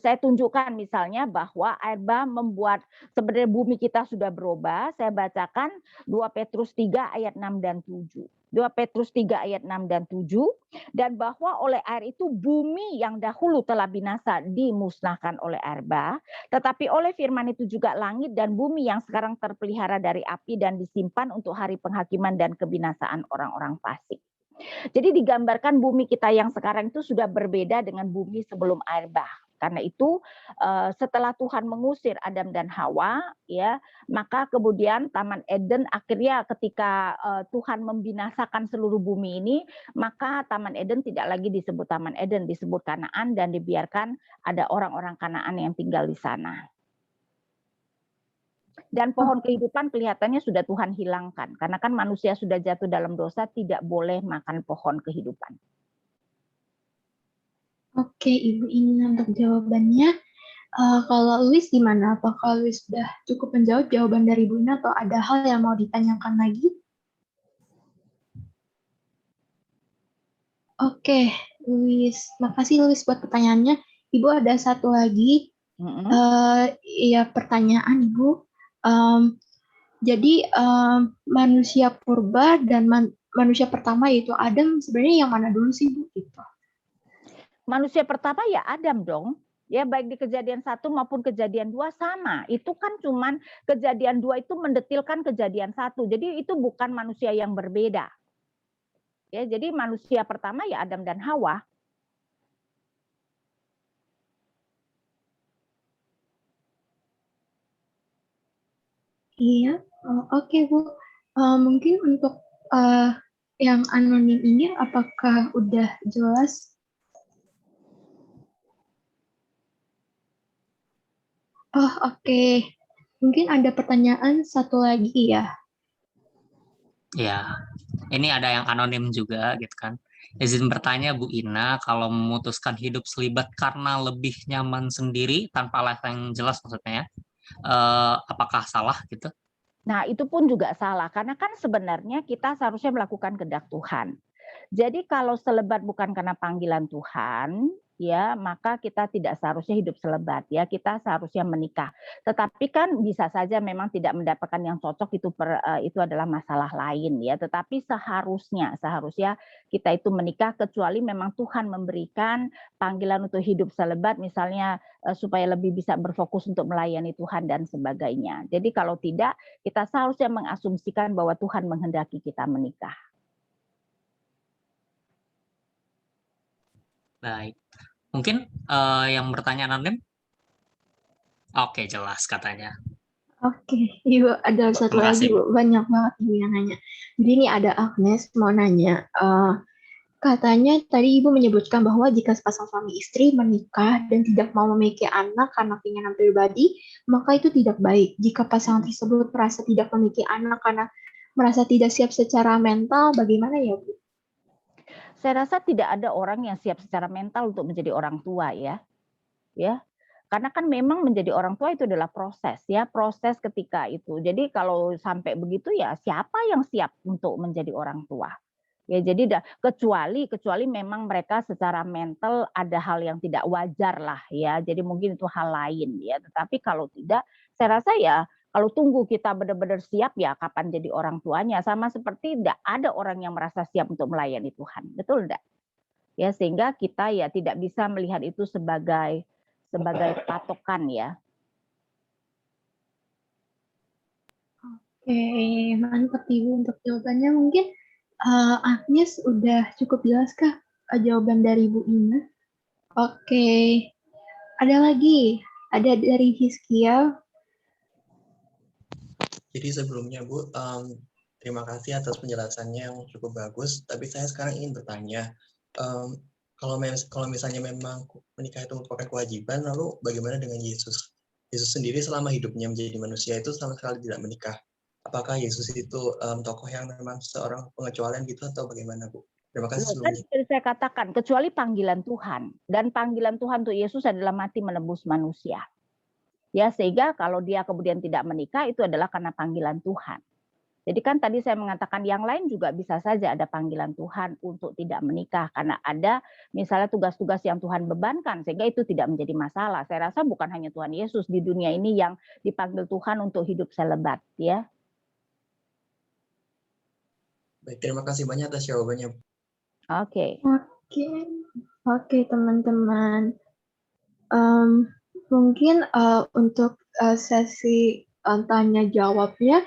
saya tunjukkan misalnya bahwa air bah membuat sebenarnya bumi kita sudah berubah. Saya bacakan 2 Petrus 3 ayat 6 dan 7. 2 Petrus 3 ayat 6 dan 7. Dan bahwa oleh air itu bumi yang dahulu telah binasa dimusnahkan oleh air bah. Tetapi oleh firman itu juga langit dan bumi yang sekarang terpelihara dari api dan disimpan untuk hari penghakiman dan kebinasaan orang-orang fasik. Jadi digambarkan bumi kita yang sekarang itu sudah berbeda dengan bumi sebelum air bah. Karena itu setelah Tuhan mengusir Adam dan Hawa, ya, maka kemudian Taman Eden akhirnya ketika Tuhan membinasakan seluruh bumi ini, maka Taman Eden tidak lagi disebut Taman Eden, disebut Kanaan dan dibiarkan ada orang-orang Kanaan yang tinggal di sana. Dan pohon kehidupan kelihatannya sudah Tuhan hilangkan. Karena kan manusia sudah jatuh dalam dosa, tidak boleh makan pohon kehidupan. Oke, Ibu Ina untuk jawabannya. Kalau Luis gimana? Apakah Luis sudah cukup menjawab jawaban dari Ibu Ina atau ada hal yang mau ditanyakan lagi? Oke, Luis. Makasih Luis buat pertanyaannya. Ibu ada satu lagi. Ya pertanyaan Ibu. Jadi manusia purba dan manusia pertama yaitu Adam sebenarnya yang mana dulu sih Bu? Gitu. Manusia pertama ya Adam dong. Ya baik di kejadian 1 maupun kejadian 2 sama. Itu kan cuman kejadian 2 itu mendetilkan kejadian 1. Jadi itu bukan manusia yang berbeda. Ya, jadi manusia pertama ya Adam dan Hawa. Iya, oke Bu. Mungkin untuk yang anonim ini apakah udah jelas? Oh, oke. Mungkin ada pertanyaan satu lagi ya. Ya, ini ada yang anonim juga gitu kan. Izin bertanya Bu Ina, kalau memutuskan hidup selibat karena lebih nyaman sendiri tanpa alasan yang jelas maksudnya, apakah salah gitu? Nah, itu pun juga salah karena kan sebenarnya kita seharusnya melakukan kehendak Tuhan. Jadi kalau selebat bukan karena panggilan Tuhan, ya maka kita tidak seharusnya hidup selebat, ya kita seharusnya menikah. Tetapi kan bisa saja memang tidak mendapatkan yang cocok, itu adalah masalah lain, ya. Tetapi seharusnya kita itu menikah kecuali memang Tuhan memberikan panggilan untuk hidup selebat, misalnya supaya lebih bisa berfokus untuk melayani Tuhan dan sebagainya. Jadi kalau tidak, kita seharusnya mengasumsikan bahwa Tuhan menghendaki kita menikah. Baik. Mungkin yang bertanya anonim? Oke, jelas katanya. Oke, Ibu ada satu lagi Bu. Banyak banget Ibu yang nanya. Jadi ini ada Agnes mau nanya. Katanya tadi Ibu menyebutkan bahwa jika sepasang suami istri menikah dan tidak mau memiliki anak karena keinginan pribadi, maka itu tidak baik. Jika pasangan tersebut merasa tidak memiliki anak karena merasa tidak siap secara mental, bagaimana ya Bu? Saya rasa tidak ada orang yang siap secara mental untuk menjadi orang tua ya. Karena kan memang menjadi orang tua itu adalah proses ya, proses ketika itu. Jadi kalau sampai begitu ya siapa yang siap untuk menjadi orang tua? Ya jadi kecuali memang mereka secara mental ada hal yang tidak wajar lah ya. Jadi mungkin itu hal lain ya. Tetapi kalau tidak, saya rasa ya kalau tunggu kita benar-benar siap ya kapan jadi orang tuanya. Sama seperti tidak ada orang yang merasa siap untuk melayani Tuhan. Betul enggak? Ya sehingga kita ya tidak bisa melihat itu sebagai patokan ya. Oke, mantap Ibu untuk jawabannya. Mungkin Agnes udah cukup jelas kah jawaban dari Bu Ina? Oke, ada lagi. Ada dari Hizkia. Jadi sebelumnya Bu, terima kasih atas penjelasannya yang cukup bagus. Tapi saya sekarang ingin bertanya, kalau misalnya memang menikah itu merupakan kewajiban, lalu bagaimana dengan Yesus? Yesus sendiri selama hidupnya menjadi manusia itu sama sekali tidak menikah. Apakah Yesus itu tokoh yang memang seorang pengecualian gitu atau bagaimana Bu? Terima kasih sebelumnya. Kan saya katakan kecuali panggilan Tuhan, dan panggilan Tuhan untuk Yesus adalah mati menebus manusia. Ya sehingga kalau dia kemudian tidak menikah itu adalah karena panggilan Tuhan. Jadi kan tadi saya mengatakan yang lain juga bisa saja ada panggilan Tuhan untuk tidak menikah karena ada misalnya tugas-tugas yang Tuhan bebankan sehingga itu tidak menjadi masalah. Saya rasa bukan hanya Tuhan Yesus di dunia ini yang dipanggil Tuhan untuk hidup selebat ya. Baik, terima kasih banyak atas jawabannya. Oke. Oke teman-teman. Mungkin untuk sesi tanya jawabnya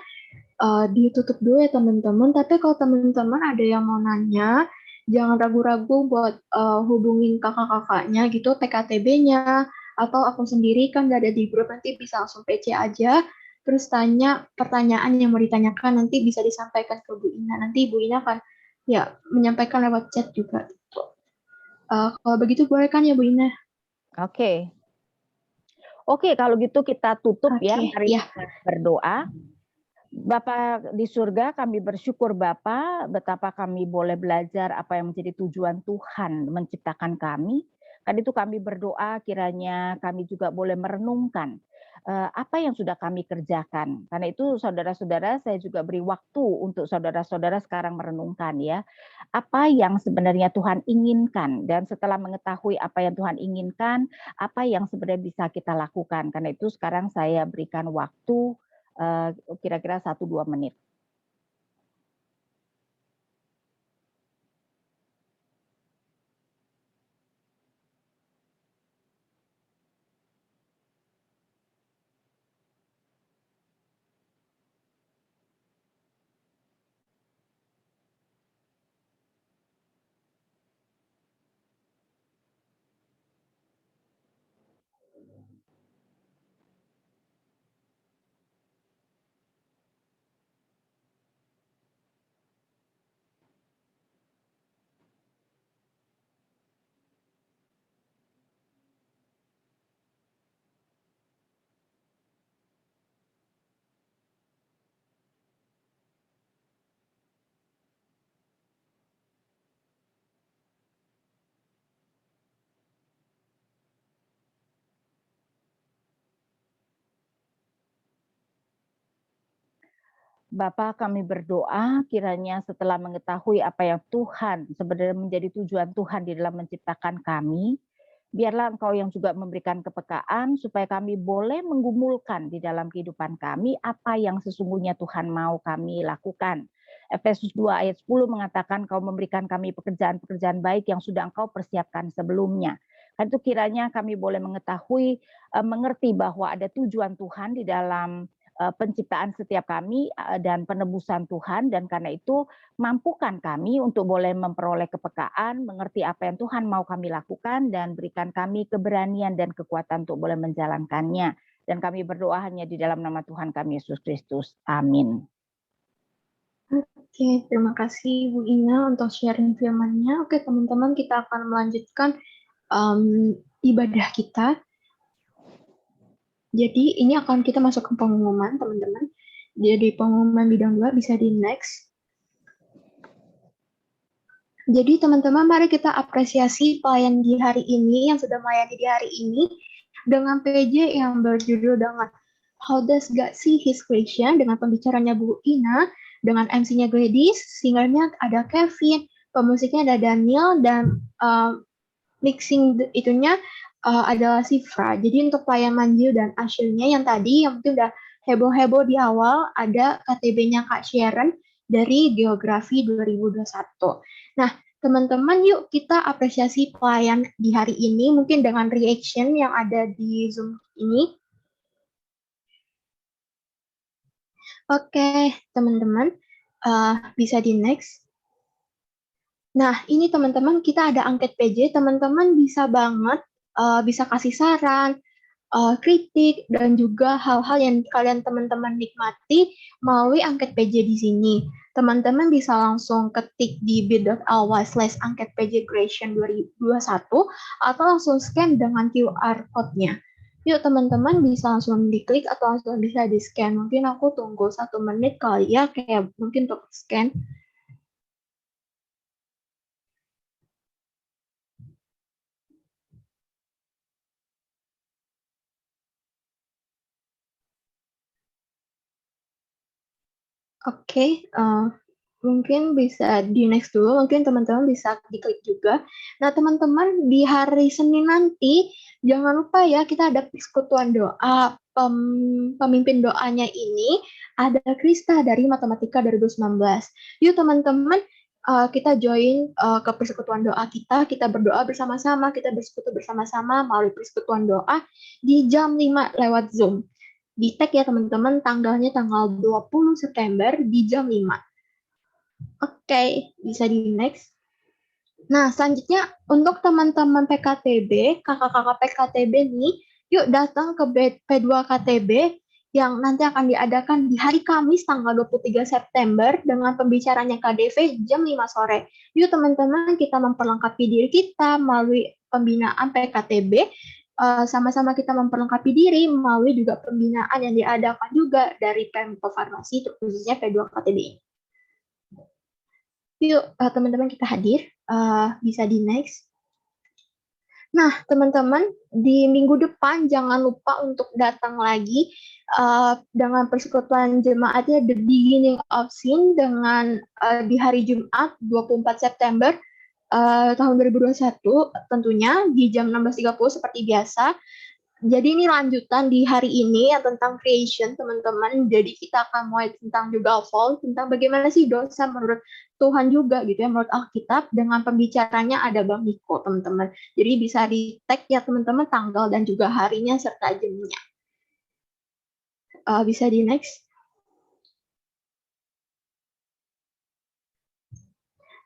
ditutup dulu ya teman-teman. Tapi kalau teman-teman ada yang mau nanya, jangan ragu-ragu buat hubungin kakak-kakaknya gitu, PKTB-nya, atau aku sendiri kan nggak ada di grup, nanti bisa langsung PC aja. Terus tanya pertanyaan yang mau ditanyakan, nanti bisa disampaikan ke Bu Ina. Nanti Bu Ina akan ya menyampaikan lewat chat juga. Kalau begitu boleh kan ya Bu Ina? Oke, kalau gitu kita tutup ya. Mari kita berdoa. Bapa di surga, kami bersyukur Bapa betapa kami boleh belajar apa yang menjadi tujuan Tuhan menciptakan kami. Kan itu kami berdoa kiranya kami juga boleh merenungkan apa yang sudah kami kerjakan. Karena itu saudara-saudara, saya juga beri waktu untuk saudara-saudara sekarang merenungkan ya, apa yang sebenarnya Tuhan inginkan, dan setelah mengetahui apa yang Tuhan inginkan, apa yang sebenarnya bisa kita lakukan. Karena itu sekarang saya berikan waktu kira-kira 1-2 menit. Bapa, kami berdoa kiranya setelah mengetahui apa yang Tuhan sebenarnya menjadi tujuan Tuhan di dalam menciptakan kami, biarlah Engkau yang juga memberikan kepekaan supaya kami boleh menggumulkan di dalam kehidupan kami apa yang sesungguhnya Tuhan mau kami lakukan. Efesus 2 ayat 10 mengatakan Kau memberikan kami pekerjaan-pekerjaan baik yang sudah Engkau persiapkan sebelumnya. Kan itu kiranya kami boleh mengetahui, mengerti bahwa ada tujuan Tuhan di dalam penciptaan setiap kami dan penebusan Tuhan, dan karena itu mampukan kami untuk boleh memperoleh kepekaan, mengerti apa yang Tuhan mau kami lakukan, dan berikan kami keberanian dan kekuatan untuk boleh menjalankannya. Dan kami berdoa hanya di dalam nama Tuhan kami Yesus Kristus. Amin. Oke, terima kasih Bu Ina untuk sharing firman-Nya. Oke, teman-teman, kita akan melanjutkan ibadah kita. Jadi ini akan kita masuk ke pengumuman, teman-teman. Jadi pengumuman bidang 2 bisa di next. Jadi teman-teman, mari kita apresiasi pelayan di hari ini, yang sudah melayani di hari ini, dengan PJ yang berjudul dengan How Does God See His Creation, dengan pembicaranya Bu Ina, dengan MC-nya Gladys, singernya ada Kevin, pemusiknya ada Daniel, dan mixing itunya adalah Sifra. Jadi untuk pelayan Manjil dan Asyilnya yang tadi yang mungkin udah heboh-heboh di awal, ada KTB-nya Kak Sharon dari Geografi 2021. Nah, teman-teman yuk kita apresiasi pelayan di hari ini mungkin dengan reaction yang ada di Zoom ini. Oke, teman-teman, bisa di next. Nah, ini teman-teman kita ada angket PJ, teman-teman bisa banget bisa kasih saran, kritik, dan juga hal-hal yang kalian teman-teman nikmati melalui angket PJ di sini. Teman-teman bisa langsung ketik di bit.ly/angketpjcreation 2021 atau langsung scan dengan QR code-nya. Yuk teman-teman bisa langsung diklik atau langsung bisa di-scan. Mungkin aku tunggu 1 menit kali ya, kayak mungkin untuk scan. Oke, mungkin bisa di next dulu, mungkin teman-teman bisa diklik juga. Nah, teman-teman, di hari Senin nanti, jangan lupa ya, kita ada persekutuan doa. Pemimpin doanya ini ada Krista dari Matematika 2019. Yuk teman-teman, kita join ke persekutuan doa kita berdoa bersama-sama, kita bersekutu bersama-sama melalui persekutuan doa di jam 5 lewat Zoom. Di tag ya teman-teman, tanggalnya tanggal 20 September di jam 5. Oke, bisa di next. Nah, selanjutnya untuk teman-teman PKTB, kakak-kakak PKTB nih, yuk datang ke P2KTB yang nanti akan diadakan di hari Kamis tanggal 23 September dengan pembicaranya KDV jam 5 sore. Yuk teman-teman, kita memperlengkapi diri kita melalui pembinaan PKTB, sama-sama kita memperlengkapi diri melalui juga pembinaan yang diadakan juga dari Pemko Farmasi, khususnya P2KTB. Yuk teman-teman kita hadir, bisa di next. Nah, teman-teman, di minggu depan jangan lupa untuk datang lagi dengan persekutuan jemaatnya The Beginning of Sin dengan di hari Jumat 24 September tahun 2021 tentunya di jam 16.30 seperti biasa. Jadi ini lanjutan di hari ini yang tentang creation, teman-teman. Jadi kita akan mulai tentang juga fall, tentang bagaimana sih dosa menurut Tuhan juga gitu ya, menurut Alkitab. Dengan pembicaranya ada Bang Niko, teman-teman. Jadi bisa di tag ya teman-teman tanggal dan juga harinya serta jamnya. Bisa di next.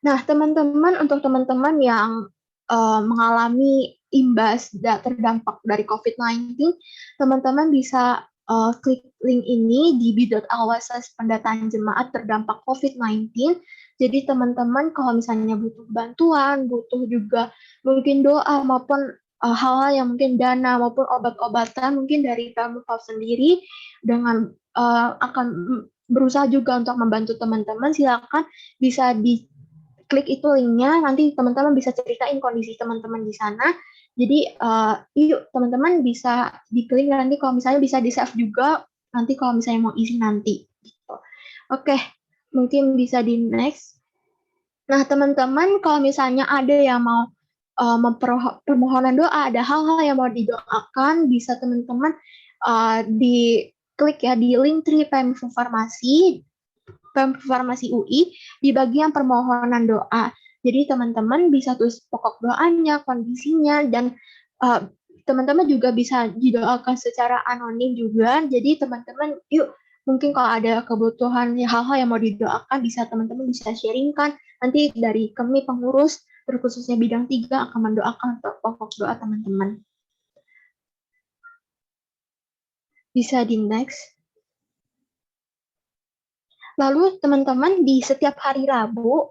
Nah, teman-teman, untuk teman-teman yang mengalami imbas terdampak dari COVID-19, teman-teman bisa klik link ini di bit.ly/pendataan jemaat terdampak COVID-19. Jadi teman-teman kalau misalnya butuh bantuan, butuh juga mungkin doa maupun hal-hal yang mungkin dana maupun obat-obatan mungkin dari kamu sendiri dengan akan berusaha juga untuk membantu teman-teman, silakan bisa di klik itu linknya, nanti teman-teman bisa ceritain kondisi teman-teman di sana. Jadi yuk teman-teman bisa diklik nanti kalau misalnya bisa di-save juga nanti kalau misalnya mau isi nanti. Gitu. Oke, mungkin bisa di next. Nah teman-teman kalau misalnya ada yang mau permohonan doa, ada hal-hal yang mau didoakan, bisa teman-teman di klik ya di link Linktree Farmasi UI di bagian permohonan doa. Jadi teman-teman bisa tulis pokok doanya, kondisinya, dan teman-teman juga bisa didoakan secara anonim juga. Jadi teman-teman yuk mungkin kalau ada kebutuhan hal-hal yang mau didoakan bisa teman-teman bisa sharingkan. Nanti dari kami pengurus terkhususnya bidang 3 akan mendoakan untuk pokok doa teman-teman. Bisa di next. Lalu teman-teman di setiap hari Rabu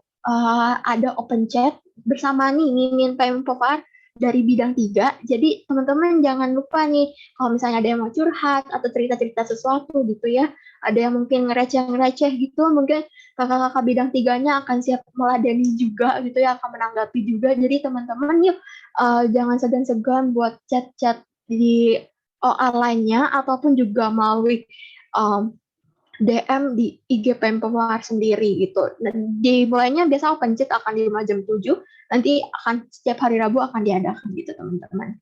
ada open chat bersama nih Mimin Pempovar dari bidang 3. Jadi teman-teman jangan lupa nih kalau misalnya ada yang mau curhat atau cerita-cerita sesuatu gitu ya. Ada yang mungkin ngereceh-ngereceh gitu, mungkin kakak-kakak bidang 3-nya akan siap meladeni juga gitu ya, akan menanggapi juga. Jadi teman-teman yuk jangan segan-segan buat chat-chat di OA lainnya ataupun juga melalui DM di IG Pempovar sendiri gitu. Dan dimulainya biasa open chat akan di jam 7, nanti akan setiap hari Rabu akan diadakan gitu teman-teman.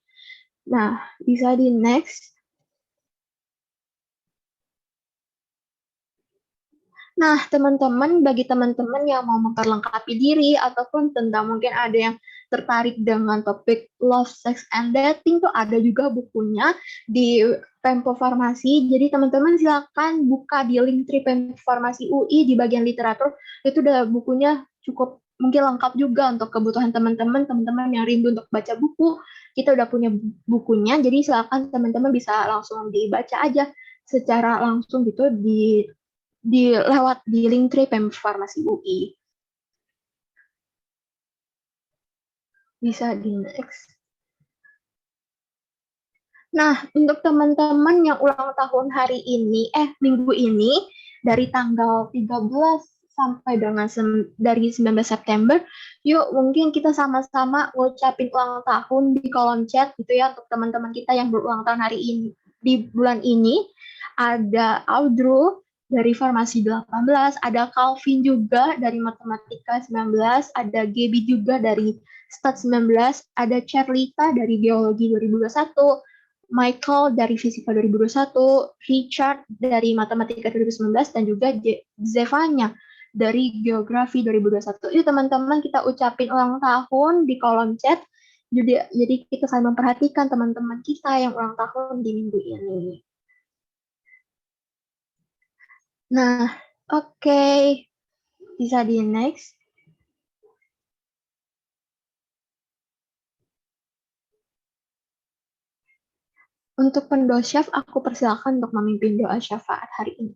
Nah, bisa di next. Nah, teman-teman, bagi teman-teman yang mau memperlengkapi diri ataupun tentang mungkin ada yang tertarik dengan topik love, sex, and dating tuh ada juga bukunya di Pempo Farmasi. Jadi teman-teman silakan buka di Linktree Pempo Farmasi UI di bagian literatur. Itu udah bukunya cukup mungkin lengkap juga untuk kebutuhan teman-teman yang rindu untuk baca buku. Kita udah punya bukunya, jadi silakan teman-teman bisa langsung dibaca aja secara langsung gitu lewat di Linktree Pempo Farmasi UI. Bisa di next. Nah, untuk teman-teman yang ulang tahun minggu ini, dari tanggal 13 sampai dengan dari 19 September, yuk mungkin kita sama-sama ngucapin ulang tahun di kolom chat gitu ya, untuk teman-teman kita yang berulang tahun hari ini, di bulan ini. Ada Audrey dari Farmasi 18, ada Calvin juga dari Matematika 19, ada Gaby juga dari Stat 19, ada Charlita dari Geologi 2021, Michael dari Fisika 2021, Richard dari Matematika 2019, dan juga Zevanya dari Geografi 2021. Yuk teman-teman kita ucapin ulang tahun di kolom chat. Jadi kita saling memperhatikan teman-teman kita yang ulang tahun di minggu ini. Nah, oke. Bisa di next. Untuk pendoa syaf, aku persilakan untuk memimpin doa syafaat hari ini.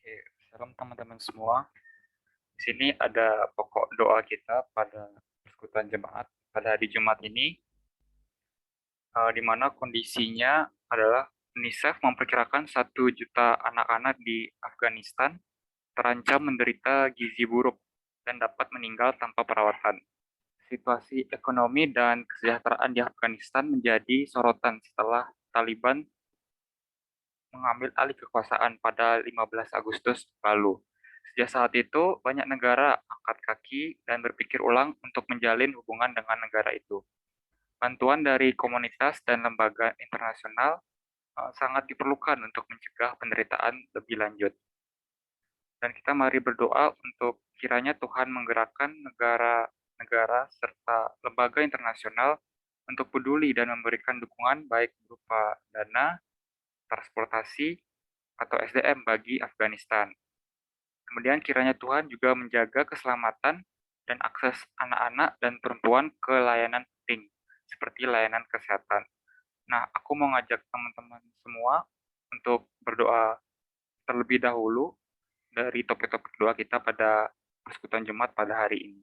Oke, salam teman-teman semua. Di sini ada pokok doa kita pada persekutuan jemaat pada hari Jumat ini, di mana kondisinya adalah UNICEF memperkirakan 1 juta anak-anak di Afghanistan terancam menderita gizi buruk dan dapat meninggal tanpa perawatan. situasi ekonomi dan kesejahteraan di Afghanistan menjadi sorotan setelah Taliban mengambil alih kekuasaan pada 15 Agustus lalu. Sejak saat itu, banyak negara angkat kaki dan berpikir ulang untuk menjalin hubungan dengan negara itu. Bantuan dari komunitas dan lembaga internasional sangat diperlukan untuk mencegah penderitaan lebih lanjut. Dan kita mari berdoa untuk kiranya Tuhan menggerakkan negara-negara serta lembaga internasional untuk peduli dan memberikan dukungan baik berupa dana, transportasi, atau SDM bagi Afghanistan. Kemudian kiranya Tuhan juga menjaga keselamatan dan akses anak-anak dan perempuan ke layanan penting, seperti layanan kesehatan. Nah, aku mau ngajak teman-teman semua untuk berdoa terlebih dahulu dari topik-topik doa kita pada persekutuan jemaat pada hari ini.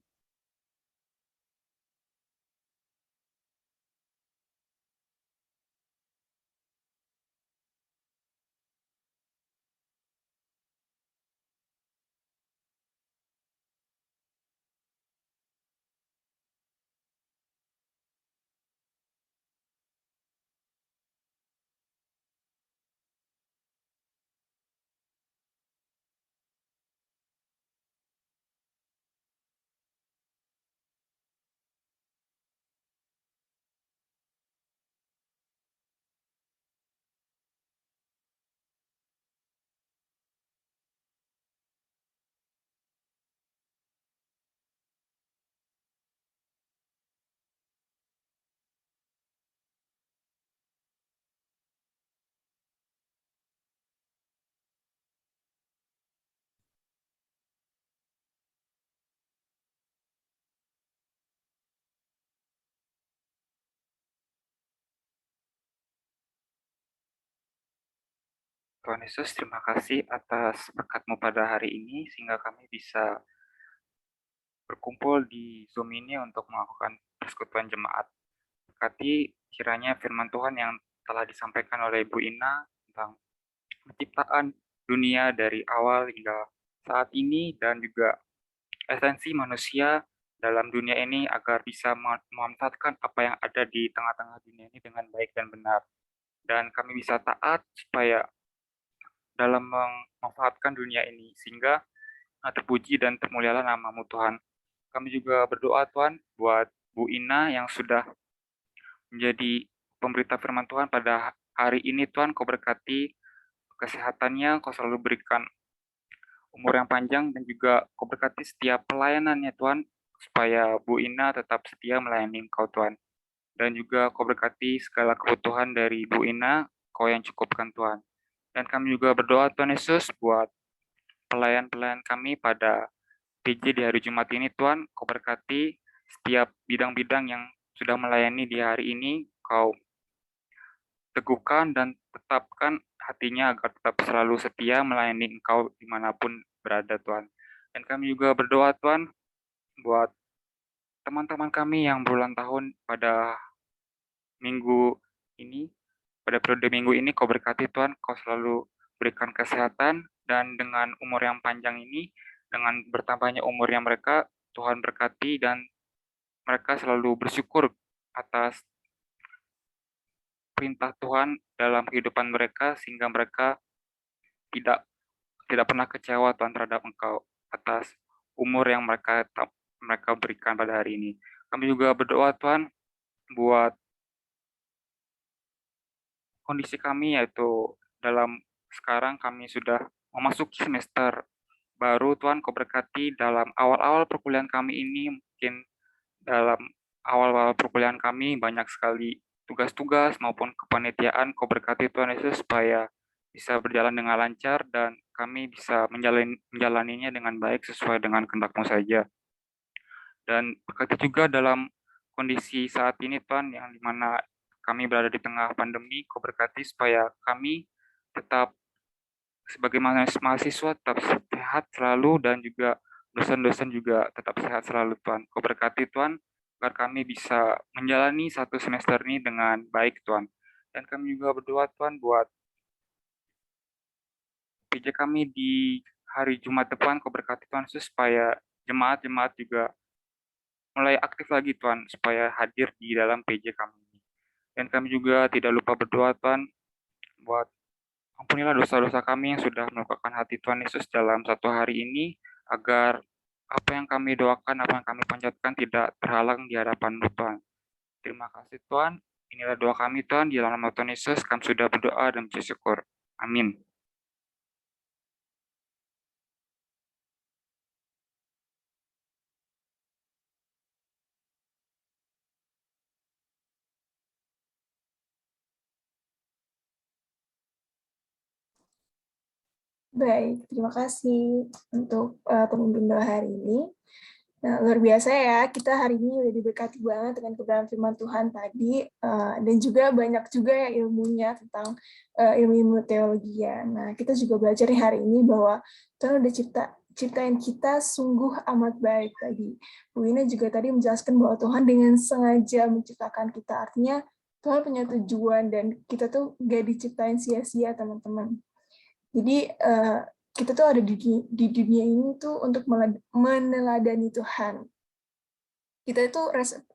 Tuhan Yesus, terima kasih atas berkat-Mu pada hari ini, sehingga kami bisa berkumpul di Zoom ini untuk melakukan persekutuan jemaat. Berkati kiranya firman Tuhan yang telah disampaikan oleh Ibu Ina tentang penciptaan dunia dari awal hingga saat ini, dan juga esensi manusia dalam dunia ini agar bisa memanfaatkan apa yang ada di tengah-tengah dunia ini dengan baik dan benar. Dan kami bisa taat supaya dalam memanfaatkan dunia ini, sehingga terpuji dan termulialah nama-Mu Tuhan. Kami juga berdoa Tuhan buat Bu Ina yang sudah menjadi pemberita firman Tuhan pada hari ini. Tuhan, Kau berkati kesehatannya, Kau selalu berikan umur yang panjang, dan juga Kau berkati setiap pelayanannya Tuhan, supaya Bu Ina tetap setia melayani Engkau Tuhan. Dan juga Kau berkati segala kebutuhan dari Bu Ina, Kau yang cukupkan Tuhan. Dan kami juga berdoa Tuhan Yesus buat pelayan-pelayan kami pada PJ di hari Jumat ini Tuhan, Kau berkati setiap bidang-bidang yang sudah melayani di hari ini, Kau teguhkan dan tetapkan hatinya agar tetap selalu setia melayani Engkau dimanapun berada Tuhan. Dan kami juga berdoa Tuhan buat teman-teman kami yang berulang tahun pada minggu ini, pada periode minggu ini, Kau berkati Tuhan, Kau selalu berikan kesehatan, dan dengan umur yang panjang ini, dengan bertambahnya umurnya mereka, Tuhan berkati dan mereka selalu bersyukur atas perintah Tuhan dalam kehidupan mereka, sehingga mereka tidak tidak pernah kecewa Tuhan terhadap Engkau atas umur yang mereka berikan pada hari ini. Kami juga berdoa Tuhan buat kondisi kami, yaitu dalam sekarang kami sudah memasuki semester baru Tuhan. Kau berkati dalam awal-awal perkuliahan kami ini, mungkin dalam awal-awal perkuliahan kami banyak sekali tugas-tugas maupun kepanitiaan. Kau berkati Tuhan Yesus supaya bisa berjalan dengan lancar dan kami bisa menjalaninya dengan baik sesuai dengan kehendak-Mu saja. Dan berkati juga dalam kondisi saat ini Tuhan, yang dimana kami berada di tengah pandemi, Kau berkati supaya kami tetap sebagai mahasiswa tetap sehat selalu, dan juga dosen-dosen juga tetap sehat selalu Tuhan. Kau berkati Tuhan agar kami bisa menjalani satu semester ini dengan baik Tuhan. Dan kami juga berdoa Tuhan buat PJ kami di hari Jumat depan. Kau berkati Tuhan Yesus supaya jemaat-jemaat juga mulai aktif lagi Tuhan, supaya hadir di dalam PJ kami ini. Dan kami juga tidak lupa berdoa Tuhan, buat ampunilah dosa-dosa kami yang sudah melukakan hati Tuhan Yesus dalam satu hari ini, agar apa yang kami doakan, apa yang kami panjatkan tidak terhalang di hadapan Tuhan. Terima kasih Tuhan, inilah doa kami Tuhan, di dalam nama Tuhan Yesus kami sudah berdoa dan bersyukur. Amin. Baik, terima kasih untuk pemimpin doa hari ini. Nah, luar biasa ya, kita hari ini udah diberkati banget dengan kebenaran firman Tuhan tadi, dan juga banyak juga ya ilmunya tentang ilmu-ilmu teologi ya. Nah, kita juga belajar nih hari ini bahwa Tuhan udah ciptain kita sungguh amat baik tadi. Bu Ina juga tadi menjelaskan bahwa Tuhan dengan sengaja menciptakan kita, artinya Tuhan punya tujuan dan kita tuh gak diciptain sia-sia teman-teman. Jadi kita tuh ada di dunia ini tuh untuk meneladani Tuhan. Kita itu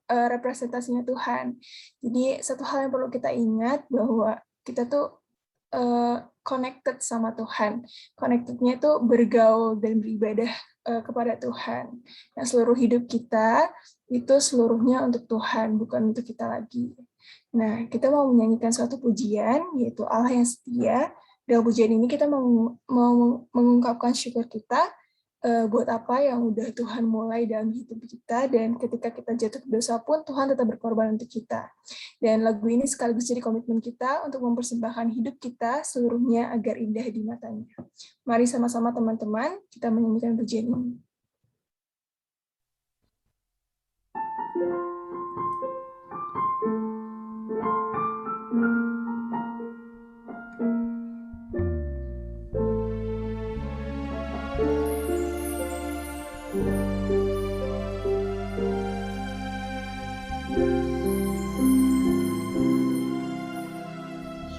representasinya Tuhan. Jadi satu hal yang perlu kita ingat bahwa kita tuh connected sama Tuhan. Connected-nya itu bergaul dan beribadah kepada Tuhan. Nah, seluruh hidup kita itu seluruhnya untuk Tuhan, bukan untuk kita lagi. Nah, kita mau menyanyikan suatu pujian, yaitu Allah yang setia. Dalam pujian ini kita mau mengungkapkan syukur kita buat apa yang udah Tuhan mulai dalam hidup kita, dan ketika kita jatuh ke dosa pun Tuhan tetap berkorban untuk kita. Dan lagu ini sekaligus jadi komitmen kita untuk mempersembahkan hidup kita seluruhnya agar indah di matanya. Mari sama-sama teman-teman kita menyanyikan pujian ini.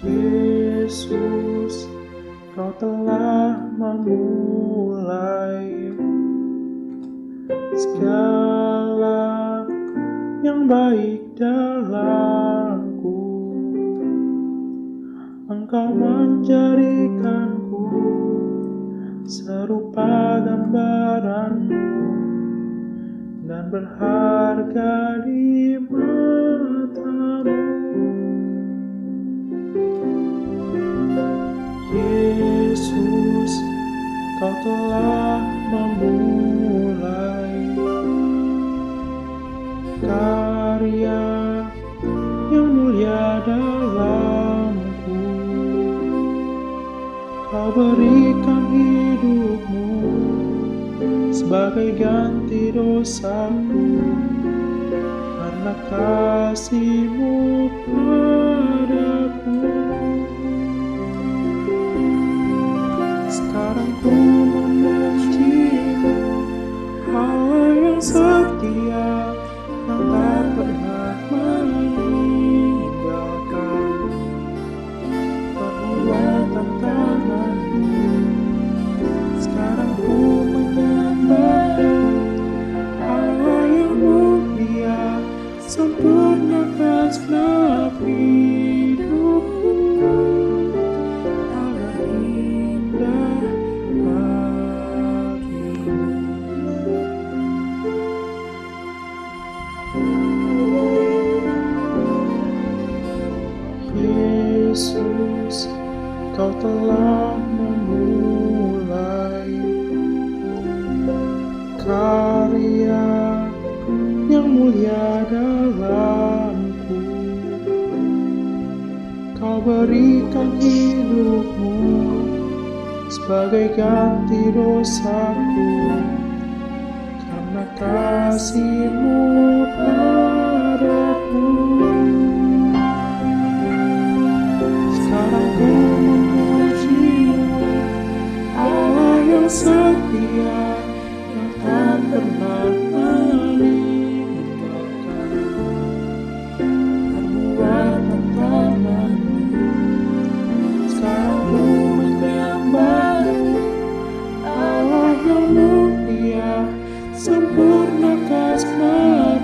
Yesus, Kau telah memulai segala yang baik dalamku. Engkau menjadikanku serupa gambaran-Mu dan berharga di mata-Mu. Yesus, Kau telah memulai karya yang mulia dalamku. Kau berikan hidup-Mu sebagai ganti dosaku, karena kasih-Mu padaku. Sekarang ku memuji-Mu, Allah yang setia, yang tak pernah meninggalkan perbuatan tangan-Mu. Sekarang ku menyembah-Mu, Allah yang mulia, sempurnakan segenap hidupku. Allah indah bagimu. Yesus, Kau telah memulai karya yang mulia dalamku. Kau berikan hidup-Mu sebagai ganti dosaku, karena kasih-Mu padaku. Sekarang ku memuji-Mu, Allah yang setia, yang tak pernah meninggalkan perbuatan tangan-Mu. Sekarang ku menyembah-Mu, Allah yang mulia, sempurnakan segenap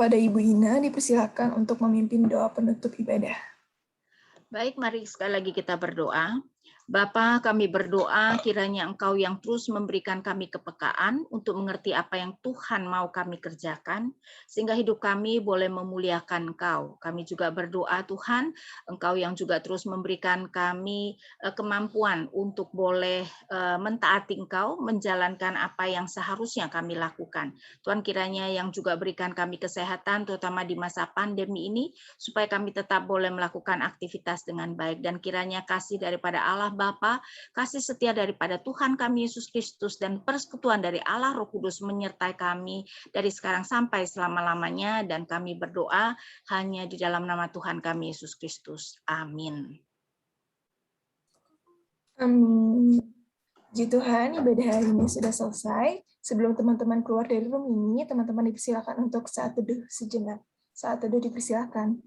kepada Ibu Ina dipersilakan untuk memimpin doa penutup ibadah. Baik, mari sekali lagi kita berdoa. Bapa, kami berdoa kiranya Engkau yang terus memberikan kami kepekaan untuk mengerti apa yang Tuhan mau kami kerjakan, sehingga hidup kami boleh memuliakan Engkau. Kami juga berdoa Tuhan, Engkau yang juga terus memberikan kami kemampuan untuk boleh mentaati Engkau, menjalankan apa yang seharusnya kami lakukan. Tuhan kiranya yang juga berikan kami kesehatan, terutama di masa pandemi ini, supaya kami tetap boleh melakukan aktivitas dengan baik. Dan kiranya kasih daripada Allah Bapa, kasih setia daripada Tuhan kami Yesus Kristus, dan persekutuan dari Allah Roh Kudus menyertai kami dari sekarang sampai selama-lamanya, dan kami berdoa hanya di dalam nama Tuhan kami Yesus Kristus. Amin. Amin. Puji Tuhan, ibadah hari ini sudah selesai. Sebelum teman-teman keluar dari room ini, teman-teman dipersilakan untuk saat teduh sejenak. Saat teduh dipersilakan.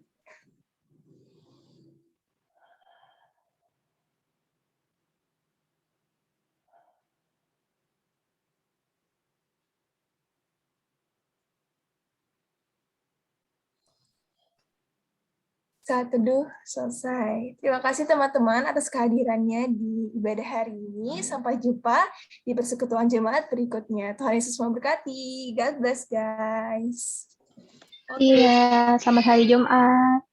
Saat teduh selesai. Terima kasih teman-teman atas kehadirannya di ibadah hari ini. Sampai jumpa di persekutuan jemaat berikutnya. Tuhan Yesus memberkati. God bless guys. Iya, selamat hari Jumat.